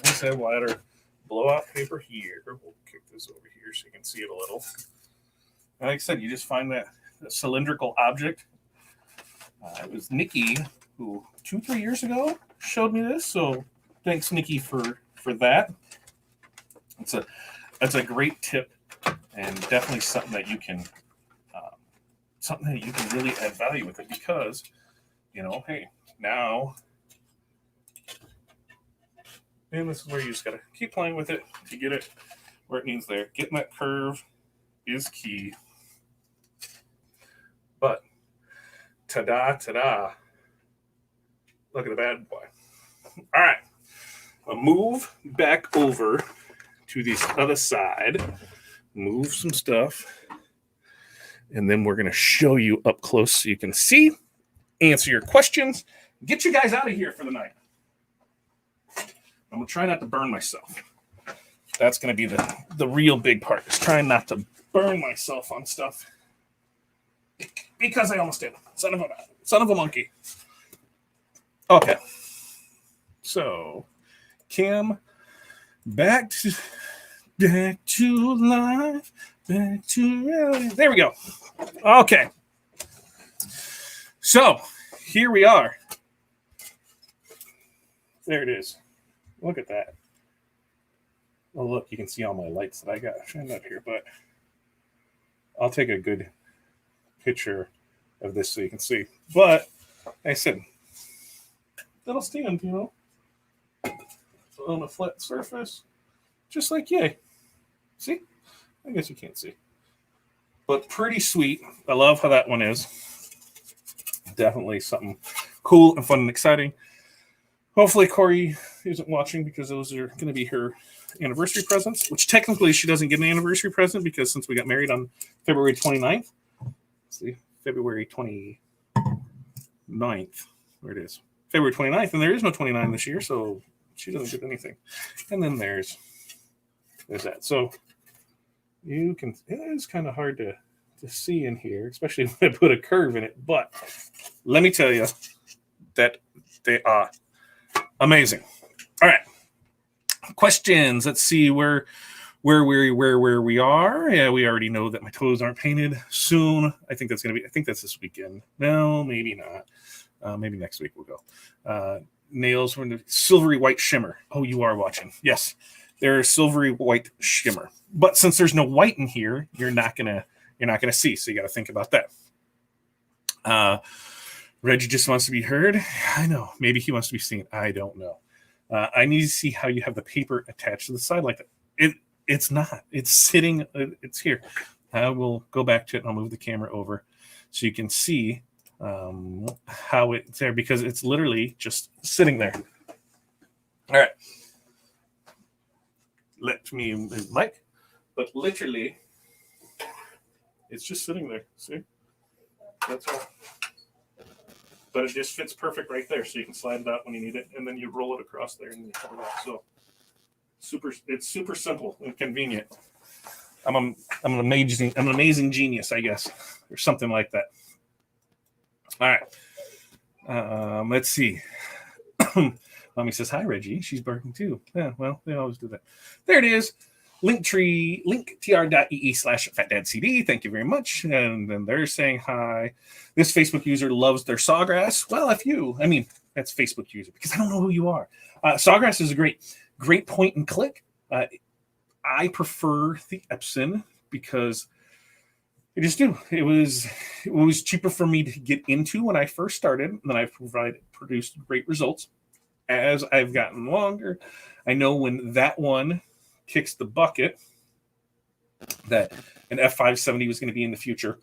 let's have lighter blowout paper here. We'll kick this over here so you can see it a little. And like I said, you just find that cylindrical object. It was Nikki who 2-3 years ago showed me this. So thanks, Nikki, for that. That's a great tip, and definitely something that you can really add value with it, because, you know, hey, now, and this is where you just gotta keep playing with it to get it where it needs there. Getting that curve is key. But ta-da, look at the bad boy. All right, I'll move back over to this other side, move some stuff, and then we're going to show you up close so you can see, answer your questions, get you guys out of here for the night. I'm going to try not to burn myself. That's going to be the real big part, is trying not to burn myself on stuff, because I almost did. Son of a monkey. Okay. So, Kim, back to life, back to reality. There we go. Okay. So, here we are. There it is. Look at that. Oh, look, you can see all my lights that I got shined up here, but I'll take a good picture of this so you can see. But, like I said, that'll stand, you know, on a flat surface, just like yay. See? I guess you can't see. But pretty sweet. I love how that one is. Definitely something cool and fun and exciting. Hopefully Corey isn't watching, because those are going to be her anniversary presents, which technically she doesn't get an anniversary present, because since we got married on February 29th, see, February 29th, where it is, February 29th, and there is no 29 this year, so she doesn't get anything. And then there's that. So you can, it is kind of hard to see in here, especially when I put a curve in it, but let me tell you that they are amazing. All right. Questions. Let's see where we are. Yeah, we already know that my toes aren't painted soon. I think that's this weekend. No, maybe not. Maybe next week we'll go. Nails were in the silvery white shimmer. Oh, you are watching. Yes, they're silvery white shimmer. But since there's no white in here, you're not gonna you're not going to see. So you got to think about that. Reggie just wants to be heard. I know. Maybe he wants to be seen. I don't know. I need to see how you have the paper attached to the side like that. It's not. It's sitting. It's here. I will go back to it and I'll move the camera over so you can see how it's there, because it's literally just sitting there. All right. Let me move Mike. But literally, it's just sitting there. See? That's all. But it just fits perfect right there, so you can slide it out when you need it, and then you roll it across there and you cover it up. So it's super simple and convenient. I'm an amazing genius, I guess, or something like that. All right. Let's see. Mommy says, hi, Reggie. She's barking too. Yeah, well, they always do that. There it is. linktr.ee/fatdadcd. Thank you very much. And then they're saying hi. This Facebook user loves their sawgrass. Well, that's Facebook user, because I don't know who you are. Sawgrass is a great point and click. I prefer the Epson because I just do. It was cheaper for me to get into when I first started, and then I've produced great results. As I've gotten longer, I know when that one kicks the bucket that an F570 was going to be in the future,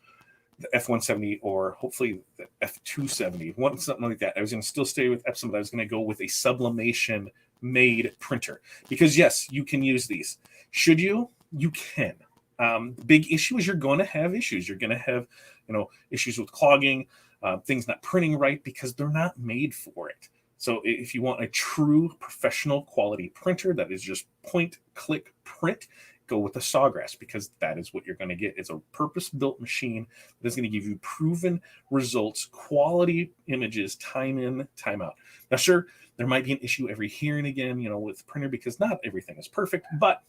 the F170, or hopefully the F270, something like that. I was going to still stay with Epson, but I was going to go with a sublimation made printer, because yes, you can use these. Should you? You can. The big issue is you're going to have issues. You're going to have, issues with clogging, things not printing right, because they're not made for it. So if you want a true professional quality printer that is just point, click, print, go with the Sawgrass, because that is what you're going to get. It's a purpose-built machine that is going to give you proven results, quality images, time in, time out. Now, sure, there might be an issue every here and again, with the printer, because not everything is perfect, but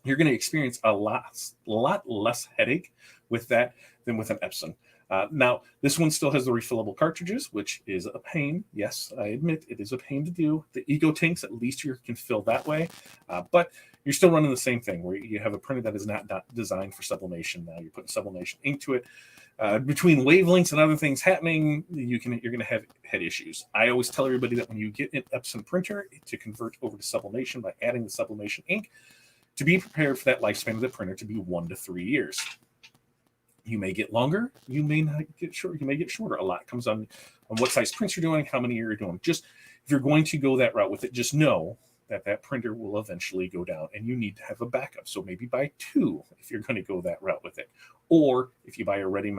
you're going to experience a lot less headache with that than with an Epson. Now, this one still has the refillable cartridges, which is a pain. Yes, I admit it is a pain to do. The Ego tanks, at least you can fill that way. But you're still running the same thing, where you have a printer that is not designed for sublimation. Now you're putting sublimation ink to it. Between wavelengths and other things happening, you're going to have head issues. I always tell everybody that when you get an Epson printer, to convert over to sublimation by adding the sublimation ink, to be prepared for that lifespan of the printer to be 1 to 3 years. You may get longer, you may not get short, you may get shorter. A lot comes on what size prints you're doing, how many you're doing. Just if you're going to go that route with it, just know that printer will eventually go down, and you need to have a backup. So maybe buy 2 if you're going to go that route with it. Or if you buy a ready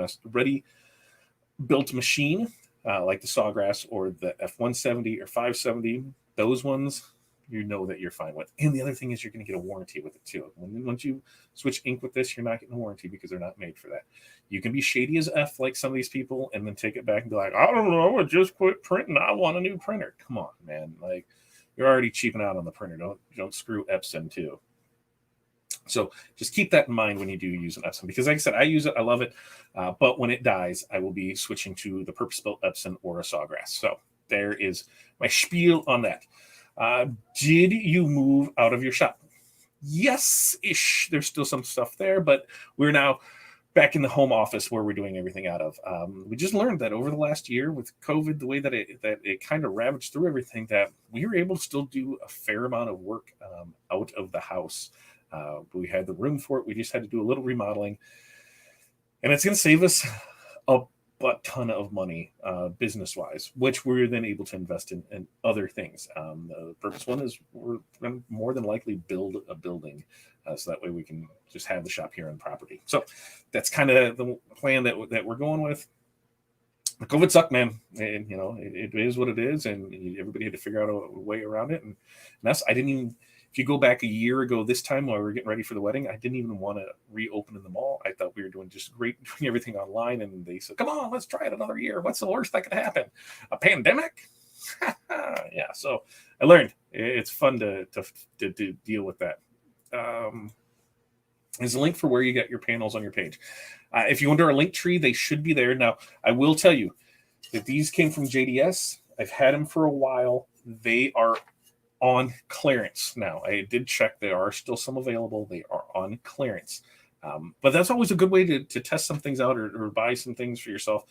built machine like the Sawgrass or the F170 or 570, those ones, that you're fine with. And the other thing is you're going to get a warranty with it too. Once you switch ink with this, you're not getting a warranty, because they're not made for that. You can be shady as F like some of these people and then take it back and be like, I don't know, I just quit printing. I want a new printer. Come on, man. Like, you're already cheaping out on the printer. Don't screw Epson too. So just keep that in mind when you do use an Epson, because like I said, I use it. I love it. But when it dies, I will be switching to the purpose-built Epson or a Sawgrass. So there is my spiel on that. Did you move out of your shop? Yes-ish. There's still some stuff there, but we're now back in the home office where we're doing everything out of. We just learned that over the last year with COVID, the way that it kind of ravaged through everything, that we were able to still do a fair amount of work out of the house. We had the room for it. We just had to do a little remodeling, and it's going to save us a ton of money business-wise, which we're then able to invest in other things. The purpose one is we're going to more than likely build a building, so that way we can just have the shop here on property. So that's kind of the plan that we're going with. The COVID sucked, man. And, it is what it is, and everybody had to figure out a way around it. And that's, I didn't even, if you go back a year ago this time while we were getting ready for the wedding, I didn't even want to reopen in the mall. I thought we were doing just great, doing everything online. And they said, come on, let's try it another year. What's the worst that could happen? A pandemic? Yeah, so I learned. It's fun to deal with that. There's a link for where you get your panels on your page. If you go into our link tree, they should be there. Now, I will tell you that these came from JDS. I've had them for a while. They are on clearance now. I did check. There are still some available. They are on clearance. But that's always a good way to test some things out or buy some things for yourself.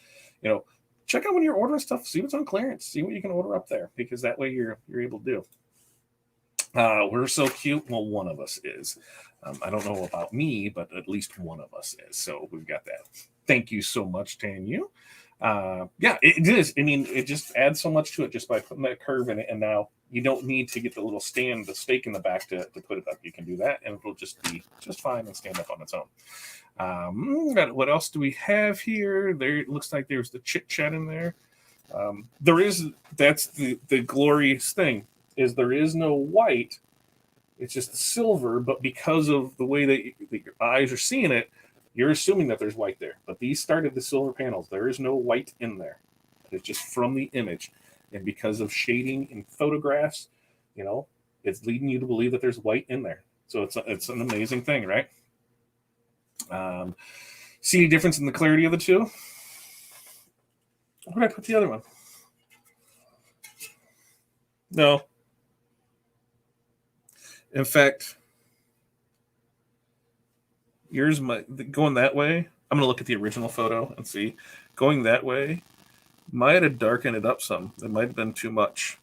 Check out when you're ordering stuff, see what's on clearance, see what you can order up there, because that way you're able to do. We're so cute. Well, one of us is. I don't know about me, but at least one of us is. So we've got that. Thank you so much, Tanya. Yeah, it is. I mean, it just adds so much to it just by putting that curve in it. And now you don't need to get the little stand, the stake in the back to put it up. You can do that, and it'll just be just fine and stand up on its own. What else do we have here? There, it looks like there's the chit chat in there. That's the glorious thing, is there is no white. It's just the silver, but because of the way that your eyes are seeing it, you're assuming that there's white there. But these started the silver panels. There is no white in there. It's just from the image. And because of shading in photographs, it's leading you to believe that there's white in there. So it's an amazing thing, right? See any difference in the clarity of the two? Where did I put the other one? No. In fact, yours going that way. I'm gonna look at the original photo and see. Going that way might have darkened it up some. It might have been too much,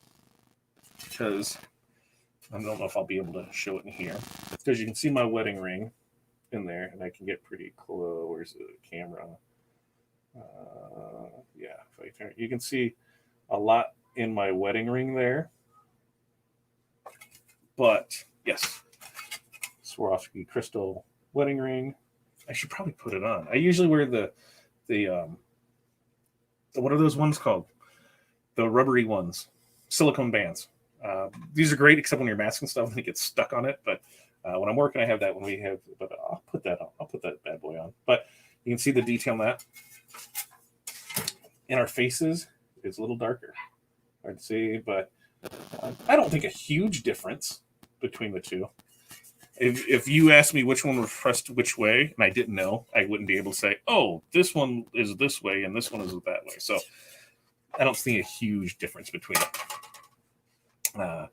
because I don't know if I'll be able to show it in here, because you can see my wedding ring in there, and I can get pretty close. Where's the camera? Yeah, if I turn, you can see a lot in my wedding ring there. But yes, Swarovski crystal wedding ring. I should probably put it on. I usually wear the what are those ones called? The rubbery ones, silicone bands. These are great, except when you're masking stuff and it gets stuck on it. But when I'm working, I have that. When we have, but I'll put that on. I'll put that bad boy on. But you can see the detail in that. In our faces, it's a little darker. Hard to see, but I don't think a huge difference between the two. If you asked me which one was pressed which way, and I didn't know, I wouldn't be able to say, oh, this one is this way and this one is that way. So I don't see a huge difference between it.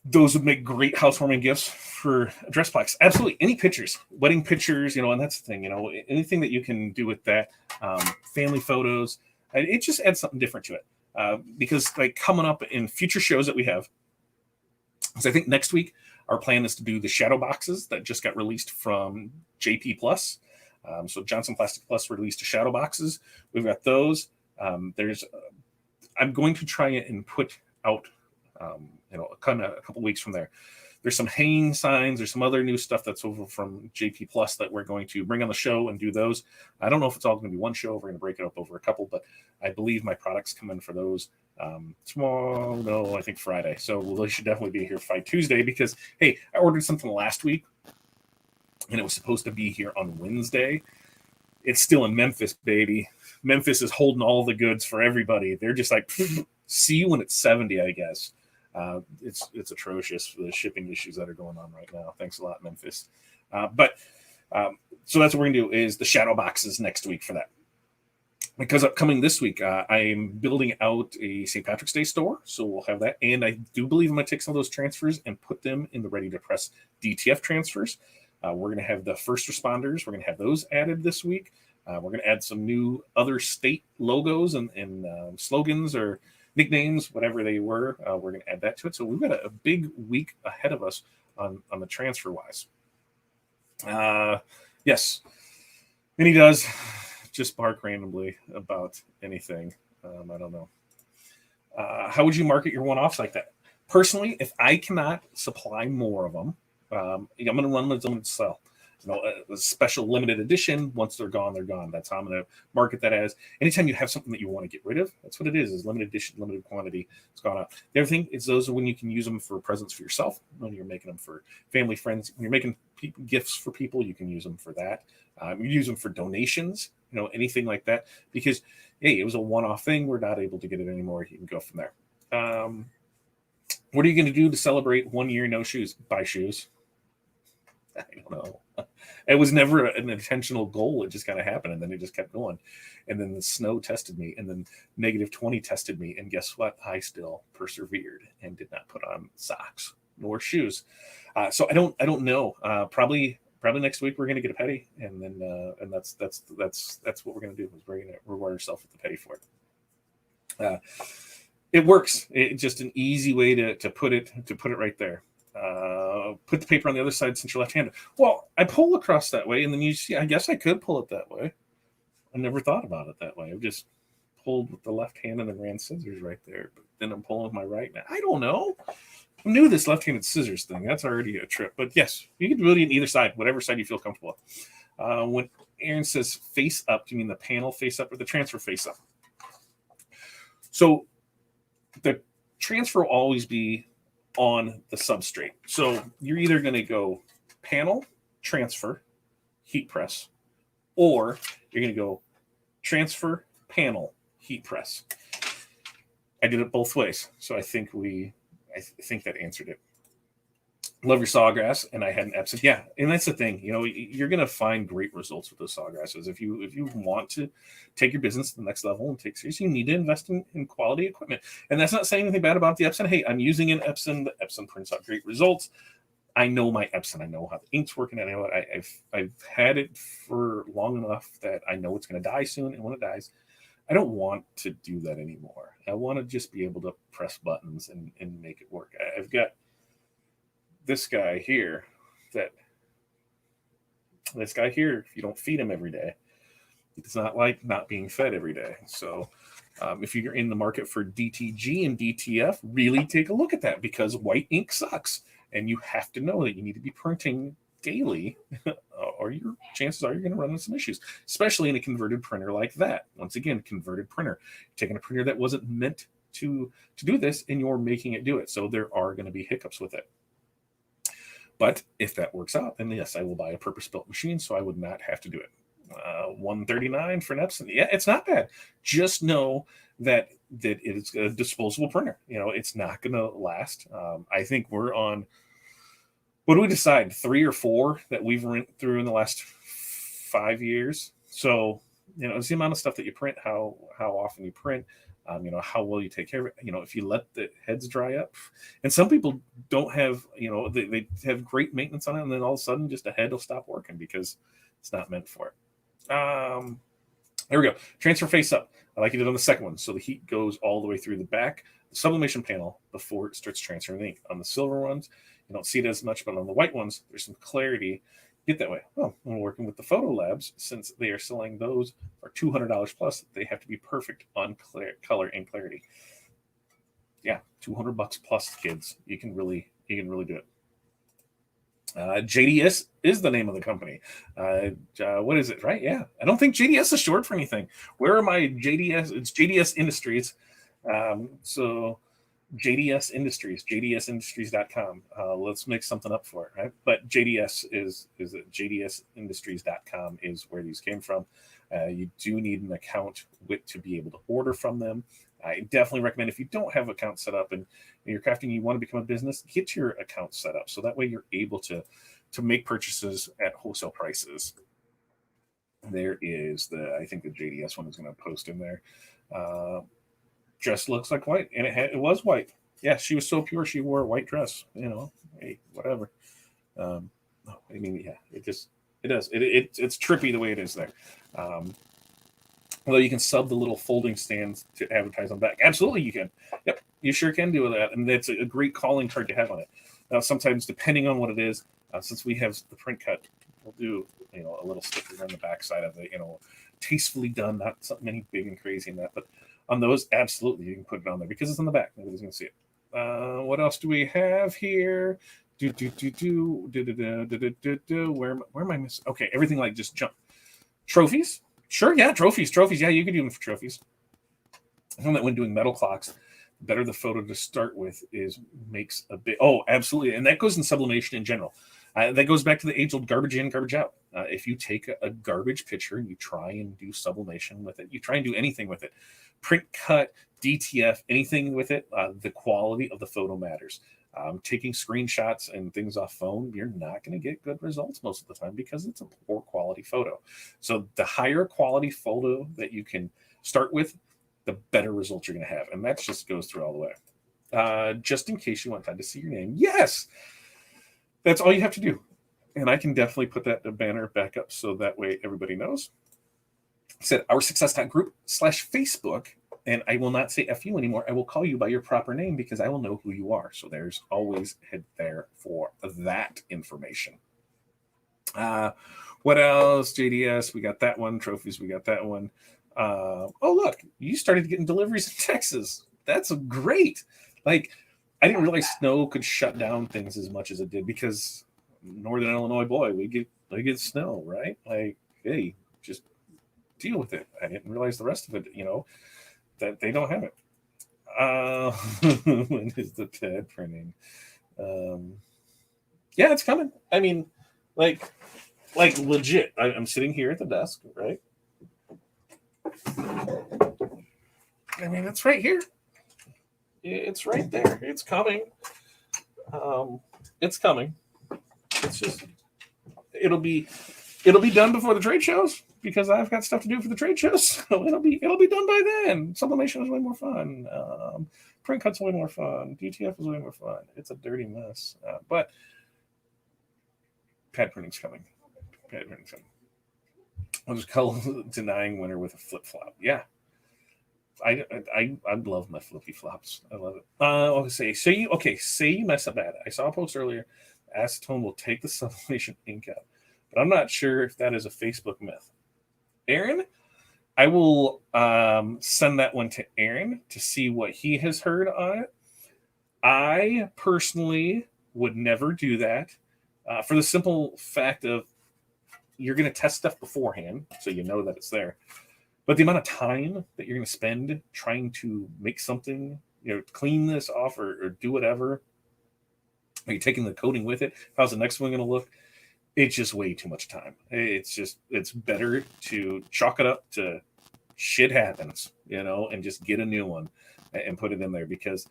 Those would make great housewarming gifts for dress plaques. Absolutely. Any pictures, wedding pictures, and that's the thing, anything that you can do with that, family photos, it just adds something different to it. Because coming up in future shows that we have, so I think next week, our plan is to do the shadow boxes that just got released from JP Plus. So Johnson Plastic Plus released the shadow boxes. We've got those. I'm going to try and put out, kind of a couple weeks from there. There's some hanging signs. There's some other new stuff that's over from JP Plus that we're going to bring on the show and do those. I don't know if it's all going to be one show. We're going to break it up over a couple, but I believe my products come in for those tomorrow. No, I think Friday. So they should definitely be here by Tuesday, because, hey, I ordered something last week and it was supposed to be here on Wednesday. It's still in Memphis, baby. Memphis is holding all the goods for everybody. They're just like, see you when it's 70, I guess. It's atrocious, the shipping issues that are going on right now. Thanks a lot, Memphis. So that's what we're gonna do, is the shadow boxes next week for that. Because upcoming this week, I am building out a St. Patrick's Day store, so we'll have that. And I do believe I'm gonna take some of those transfers and put them in the ready to press DTF transfers. We're gonna have the first responders. We're gonna have those added this week. We're gonna add some new other state logos and slogans or nicknames, whatever they were. We're going to add that to it. So we've got a big week ahead of us on the transfer wise. Yes. And he does just bark randomly about anything. I don't know. How would you market your one-offs like that? Personally, if I cannot supply more of them, I'm going to run them as I'm going to sell. A special limited edition. Once they're gone, they're gone. That's how I'm going to market that as. Anytime you have something that you want to get rid of, that's what it is limited edition, limited quantity. It's gone out. The other thing is those are when you can use them for presents for yourself, when you're making them for family, friends. When you're making gifts for people, you can use them for that. You use them for donations, anything like that. Because, hey, it was a one-off thing. We're not able to get it anymore. You can go from there. What are you going to do to celebrate 1 year no shoes? Buy shoes. I don't know. It was never an intentional goal. It just kind of happened, and then it just kept going. And then the snow tested me, and then -20 tested me. And guess what? I still persevered and did not put on socks nor shoes. So I don't know. Probably probably next week we're going to get a petty, and then and that's what we're going to do. Is we're going to reward ourselves with the petty for it. It works. It's just an easy way to put it right there. Put the paper on the other side since you're left-handed. Well, I pull across that way, and then you see. I guess I could pull it that way. I never thought about it that way. I just pulled with the left hand and then ran scissors right there. But then I'm pulling with my right now. I don't know. I'm new to this left-handed scissors thing. That's already a trip. But yes, you can do it on either side, whatever side you feel comfortable with. When Aaron says face up, do you mean the panel face up or the transfer face up? So the transfer will always be on the substrate. So you're either going to go panel, transfer, heat press, or you're going to go transfer, panel, heat press. I did it both ways. So I think that answered it. Love your sawgrass, and I had an Epson. Yeah, and that's the thing. You're going to find great results with those sawgrasses. If you want to take your business to the next level and take seriously, you need to invest in quality equipment. And that's not saying anything bad about the Epson. Hey, I'm using an Epson. The Epson prints out great results. I know my Epson. I know how the ink's working. I know I've had it for long enough that I know it's going to die soon. And when it dies, I don't want to do that anymore. I want to just be able to press buttons and make it work. I've got this guy here, if you don't feed him every day, he does not like not being fed every day. So if you're in the market for DTG and DTF, really take a look at that, because white ink sucks. And you have to know that you need to be printing daily or your chances are you're going to run into some issues, especially in a converted printer like that. Once again, converted printer. You're taking a printer that wasn't meant to do this, and you're making it do it. So there are going to be hiccups with it. But if that works out, then yes, I will buy a purpose-built machine so I would not have to do it. $139 for an Epson. Yeah, it's not bad. Just know that it's a disposable printer. It's not going to last. I think we're on, what do we decide, 3 or 4 that we've rent through in the last 5 years. So, it's the amount of stuff that you print, how often you print, how well you take care of it. If you let the heads dry up, and some people don't have, they have great maintenance on it, and then all of a sudden just a head will stop working because it's not meant for it. There we go. Transfer face up. I like it on the second one. So the heat goes all the way through the back, the sublimation panel, before it starts transferring the ink. On the silver ones, you don't see it as much, but on the white ones, there's some clarity. Get that way. Well, when working with the photo labs, since they are selling those for $200 plus, they have to be perfect on color and clarity. Yeah, $200 plus, kids. You can really do it. JDS is the name of the company. What is it, right? Yeah. I don't think JDS is short for anything. Where are my JDS? It's JDS Industries. So JDS Industries, jdsindustries.com. Let's make something up for it, right? But JDS is jdsindustries.com is where these came from. You do need an account to be able to order from them. I definitely recommend, if you don't have an account set up and you're crafting, you want to become a business, get your account set up. So that way you're able to make purchases at wholesale prices. There is I think the JDS one is going to post in there. Dress looks like white, and it was white. Yeah, she was so pure, she wore a white dress. Hey, whatever. Yeah, it does. It's trippy the way it is there. Although you can sub the little folding stands to advertise on the back. Absolutely, you can. Yep, you sure can do that, and that's a great calling card to have on it. Now, sometimes, depending on what it is, since we have the print cut, we'll do a little sticker on the back side of it. Tastefully done, not something any big and crazy in that, but on those, absolutely, you can put it on there because it's on the back. Nobody's going to see it. What else do we have here? Where am I missing? Okay, everything like just jump. Trophies? Sure, yeah, trophies. Yeah, you can do them for trophies. I found that when doing metal clocks, the better the photo to start with makes a bit. Oh, absolutely. And that goes in sublimation in general. That goes back to the age-old garbage in, garbage out. If you take a garbage picture and you try and do sublimation with it, you try and do anything with it, print cut, DTF, anything with it, the quality of the photo matters. Taking screenshots and things off phone, you're not going to get good results most of the time because it's a poor quality photo. So the higher quality photo that you can start with, the better results you're going to have. And that just goes through all the way. Just in case you want time to see your name. Yes, that's all you have to do. And I can definitely put that banner back up so that way everybody knows. It said OurSuccess.group/Facebook. And I will not say F you anymore. I will call you by your proper name because I will know who you are. So there's always head there for that information. What else? JDS, we got that one. Trophies, we got that one. Oh, look, you started getting deliveries in Texas. That's great. Like, I didn't realize snow could shut down things as much as it did because Northern Illinois boy, we get snow, right? Like, hey, just deal with it. I didn't realize the rest of it, that they don't have it. When is the TED printing? Yeah, it's coming. I mean, like legit. I'm sitting here at the desk, right? I mean, it's right here. It's right there. It's coming. It's coming. It's just it'll be done before the trade shows because I've got stuff to do for the trade shows. So it'll be done by then. Sublimation is way more fun. Print cuts way more fun. DTF is way more fun. It's a dirty mess, but pad printing's coming. Pad printing's coming. I'll just call denying winner with a flip flop. Yeah. I love my flippy flops. I love it. Say you mess up bad. I saw a post earlier. Acetone will take the sublimation ink out, but I'm not sure if that is a Facebook myth. Aaron, I will send that one to Aaron to see what he has heard on it. I personally would never do that for the simple fact of you're going to test stuff beforehand, so you know that it's there. But the amount of time that you're going to spend trying to make something, clean this off or do whatever, are you taking the coating with it? How's the next one going to look? It's just way too much time. It's better to chalk it up to shit happens, and just get a new one and put it in there because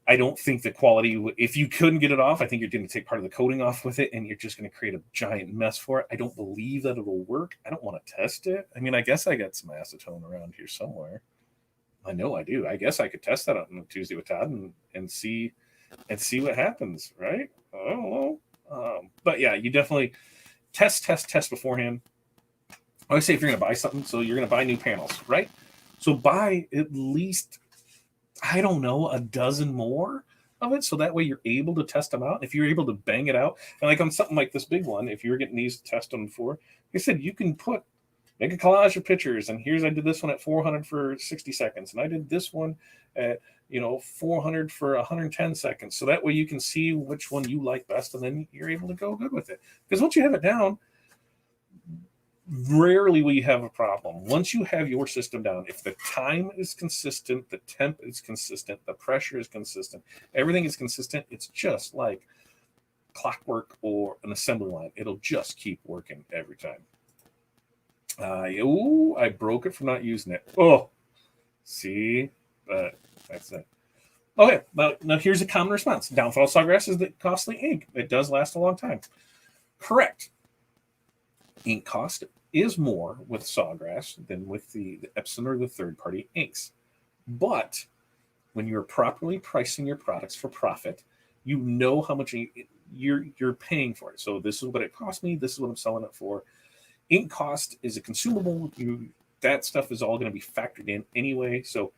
I don't think the quality, if you couldn't get it off, I think you're going to take part of the coating off with it and you're just going to create a giant mess for it. I don't believe that it'll work. I don't want to test it. I mean, I guess I got some acetone around here somewhere. I know I do. I guess I could test that on Tuesday with Todd and see what happens, right? I don't know. But yeah, you definitely test beforehand. I always say if you're going to buy something, so you're going to buy new panels, right? So buy at least, I don't know, a dozen more of it. So that way you're able to test them out. If you're able to bang it out, and like on something like this big one, if you're getting these to test them for, like I said, you can make a collage of pictures. And I did this one at 400 for 60 seconds. And I did this one at, 400 for 110 seconds. So that way you can see which one you like best. And then you're able to go good with it. Because once you have it down, rarely will you have a problem. Once you have your system down, if the time is consistent, the temp is consistent, the pressure is consistent, everything is consistent, it's just like clockwork or an assembly line. It'll just keep working every time. I broke it from not using it. Oh, see, but that's it. Okay, now here's a common response. Downfall of Sawgrass is the costly ink. It does last a long time. Correct. Ink cost is more with Sawgrass than with the Epson or the third-party inks. But when you're properly pricing your products for profit, you know how much you're paying for it. So this is what it cost me. This is what I'm selling it for. Ink cost is a consumable. That stuff is all going to be factored in anyway. So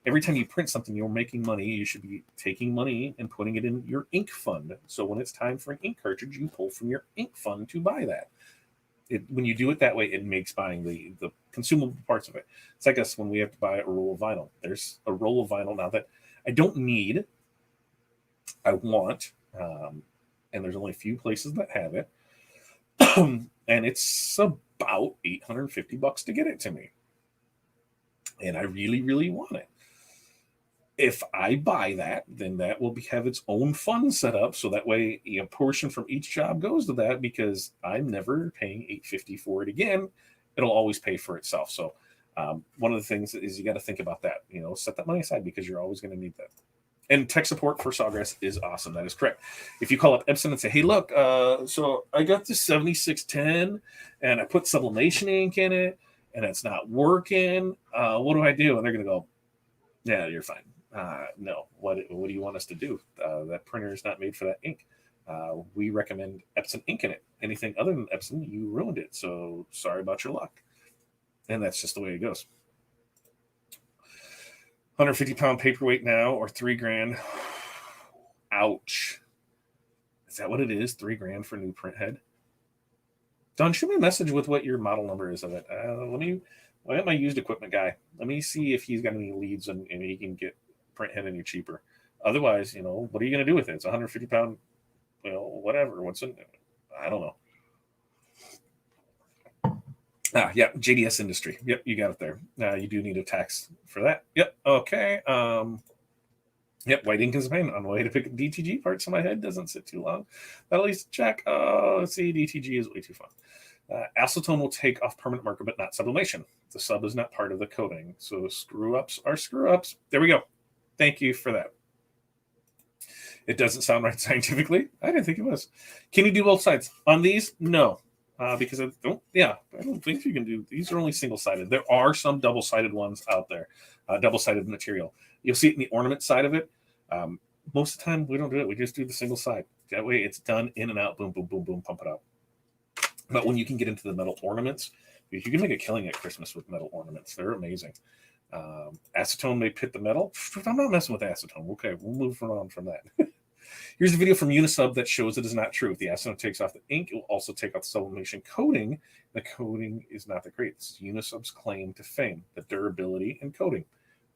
every time you print something, you're making money. You should be taking money and putting it in your ink fund. So when it's time for an ink cartridge, you pull from your ink fund to buy that. When you do it that way, it makes buying the consumable parts of it. It's like us when we have to buy a roll of vinyl. There's a roll of vinyl now that I don't need. I want, and there's only a few places that have it. And it's about $850 to get it to me. And I really, really want it. If I buy that, then that will have its own fund set up. So that way a portion from each job goes to that because I'm never paying $850 for it again. It'll always pay for itself. So one of the things is you got to think about that, set that money aside because you're always going to need that. And tech support for Sawgrass is awesome. That is correct. If you call up Epson and say, hey, look, so I got this 7610 and I put sublimation ink in it and it's not working. What do I do? And they're going to go, yeah, you're fine. No, what do you want us to do? That printer is not made for that ink. We recommend Epsom ink in it. Anything other than Epsom, you ruined it. So sorry about your luck. And that's just the way it goes. 150-pound paperweight now, or $3,000. Ouch. Is that what it is? $3,000 for a new print head? Don, shoot me a message with what your model number is of it. I got my used equipment guy. Let me see if he's got any leads and he can get print head any cheaper. Otherwise, what are you going to do with it? It's 150-pound, whatever. What's in it? I don't know. Yeah, JDS Industry. Yep, you got it there. You do need a tax for that. Yep, okay. Yep, white ink is pain. On the way to pick up DTG parts on my head doesn't sit too long. At least check. Let's see, DTG is way too fun. Acetone will take off permanent marker, but not sublimation. The sub is not part of the coating, so screw-ups are screw-ups. There we go. Thank you for that. It doesn't sound right scientifically. I didn't think it was. Can you do both sides? On these, no. Because I don't think you can do. These are only single-sided. There are some double-sided ones out there, double-sided material. You'll see it in the ornament side of it. Most of the time, we don't do it. We just do the single side. That way, it's done in and out. Boom, boom, boom, boom. Pump it out. But when you can get into the metal ornaments, you can make a killing at Christmas with metal ornaments. They're amazing. Acetone may pit the metal. I'm not messing with acetone. Okay, we'll move on from that. Here's a video from Unisub that shows it is not true. If the acetone takes off the ink, it will also take off the sublimation coating. The coating is not that great. This is Unisub's claim to fame, the durability and coating.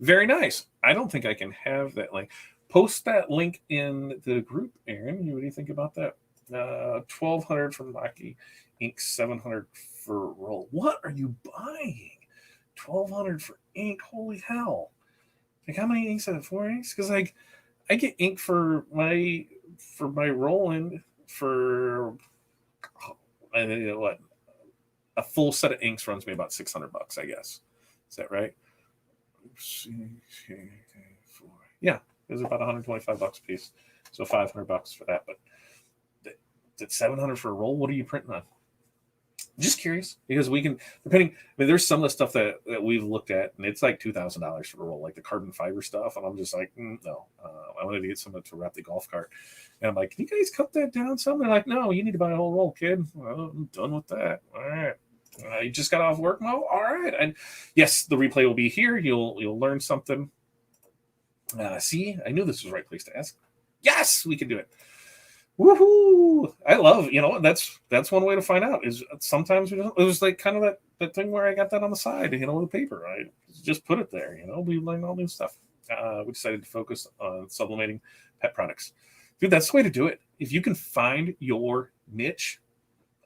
Very nice. I don't think I can have that link. Post that link in the group, Aaron. What do you think about that? $1,200 for Maki ink, $700 for roll. What are you buying? $1,200 for ink? Holy hell! Like, how many inks are that? 4 inks? Because I get ink for my rolling for what, a full set of inks runs me about $600, I guess. Is that right? Yeah, it was about $125 a piece, so $500 for that. But that's $700 for a roll. What are you printing on? Just curious, because we can, there's some of the stuff that we've looked at, and it's like $2,000 for a roll, like the carbon fiber stuff. And I'm just like, no, I wanted to get someone to wrap the golf cart. And I'm like, can you guys cut that down some? They're like, no, you need to buy a whole roll, kid. Well, I'm done with that. All right. You just got off work, Mo? All right. And yes, the replay will be here. You'll learn something. See, I knew this was the right place to ask. Yes, we can do it. Woohoo! I love, that's one way to find out is sometimes it was like kind of that thing where I got that on the side, with the paper. I just put it there, we learn all new stuff. We decided to focus on sublimating pet products. Dude, that's the way to do it. If you can find your niche,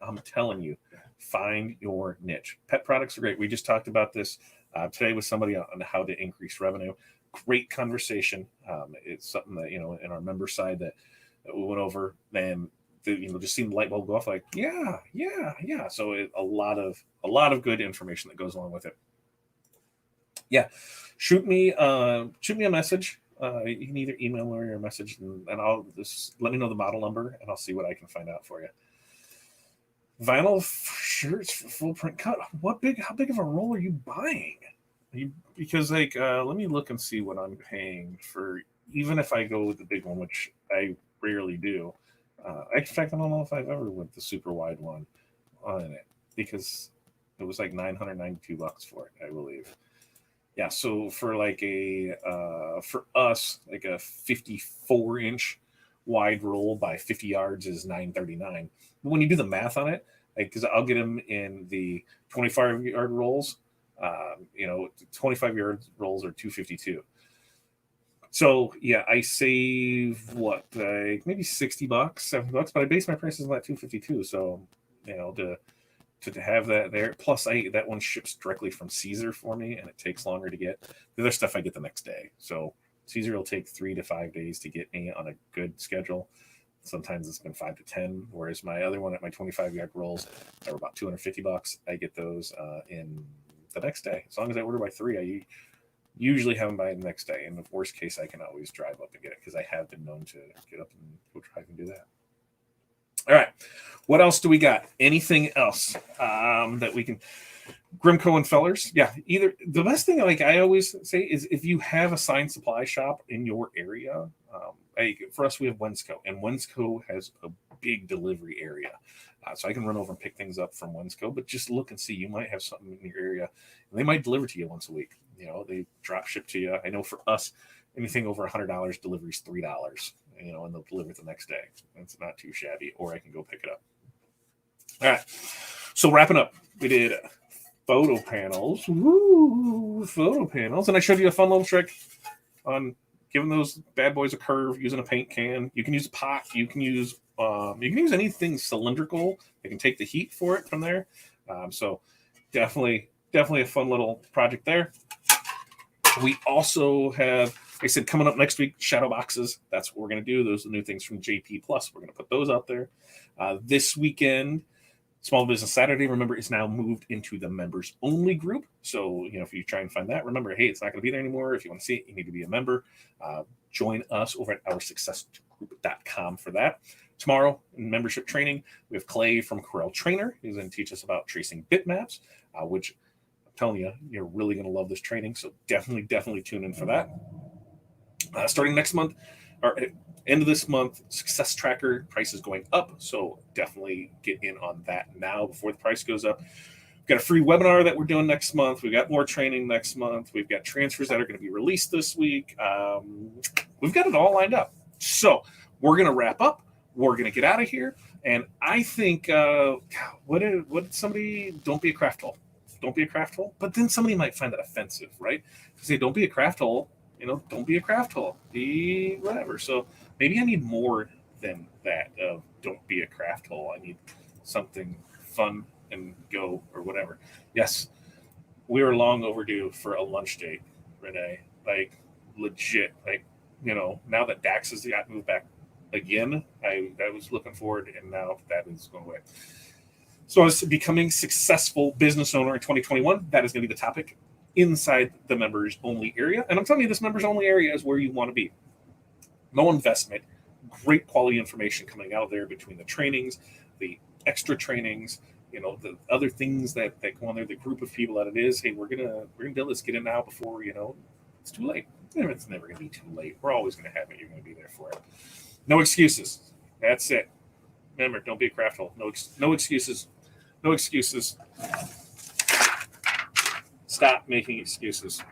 I'm telling you, find your niche. Pet products are great. We just talked about this today with somebody on how to increase revenue. Great conversation. It's something that, in our member side that we went over, and just seeing the light bulb go off, like, yeah. So a lot of good information that goes along with it. Yeah, shoot me a message. You can either email me or a message, and I'll just let me know the model number, and I'll see what I can find out for you. Vinyl shirts for full print cut. How big of a roll are you buying? Because let me look and see what I'm paying for, even if I go with the big one, which I rarely do. In fact, I don't know if I've ever went the super wide one on it, because it was like $992 for it, I believe. Yeah, so for for us, like a 54-inch wide roll by 50 yards is $939. But when you do the math on it, because I'll get them in the 25-yard rolls, 25-yard rolls are $252. So yeah, I save maybe $60, $70, but I base my prices on that $252. So to have that there, plus that one ships directly from Caesar for me, and it takes longer to get. The other stuff I get the next day. So Caesar will take 3 to 5 days to get me on a good schedule. Sometimes it's been 5 to 10. Whereas my other one at my 25-yard rolls are about $250. I get those in the next day. As long as I order by 3, I usually have them by the next day. In the worst case, I can always drive up and get it, because I have been known to get up and go drive and do that. All right. What else do we got? Anything else that we can? Grimco and Fellers. Yeah. Either the best thing, like I always say, is if you have a signed supply shop in your area. For us, we have Wensco, and Wensco has a big delivery area. So I can run over and pick things up from Wensco, but just look and see. You might have something in your area, and they might deliver to you once a week. They drop ship to you. I know for us, anything over $100, delivery is $3, and they'll deliver it the next day. It's not too shabby, or I can go pick it up. All right, so wrapping up, we did photo panels. Woo, photo panels. And I showed you a fun little trick on giving those bad boys a curve using a paint can. You can use a pot. You can use anything cylindrical. You can take the heat for it from there. So definitely a fun little project there. We also have, like I said, coming up next week, shadow boxes. That's what we're going to do. Those are the new things from JP Plus. We're going to put those out there. This weekend, Small Business Saturday, remember, is now moved into the members only group. So, if you try and find that, remember, hey, it's not going to be there anymore. If you want to see it, you need to be a member. Join us over at OurSuccessGroup.com for that. Tomorrow in membership training, we have Clay from Corel Trainer. He's going to teach us about tracing bitmaps, which I'm telling you, you're really going to love this training. So definitely tune in for that. Starting next month, or end of this month, Success Tracker price is going up. So definitely get in on that now before the price goes up. We've got a free webinar that we're doing next month. We've got more training next month. We've got transfers that are going to be released this week. We've got it all lined up. So we're going to wrap up. We're going to get out of here. And I think, what did somebody, don't be a craft hole. Don't be a craft hole. But then somebody might find that offensive, right? Say, don't be a craft hole. Don't be a craft hole. Be whatever. So maybe I need more than that of don't be a craft hole. I need something fun and go or whatever. Yes, we were long overdue for a lunch date, Renee. Like, legit. Like, now that Dax has got moved back again, I was looking forward, and now that is going away. So I was becoming successful business owner in 2021. That is going to be the topic inside the members only area. And I'm telling you, this members only area is where you want to be. No investment, great quality information coming out of there between the trainings, the extra trainings, the other things that go on there, the group of people that it is. Hey, we're gonna be able to get in now before it's too late. It's never gonna be too late. We're always gonna have it. You're gonna be there for it. No excuses. That's it. Remember, don't be a craft hole. No excuses. No excuses. Stop making excuses.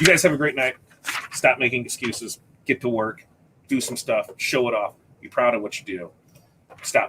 You guys have a great night. Stop making excuses. Get to work. Do some stuff. Show it off. Be proud of what you do. Stop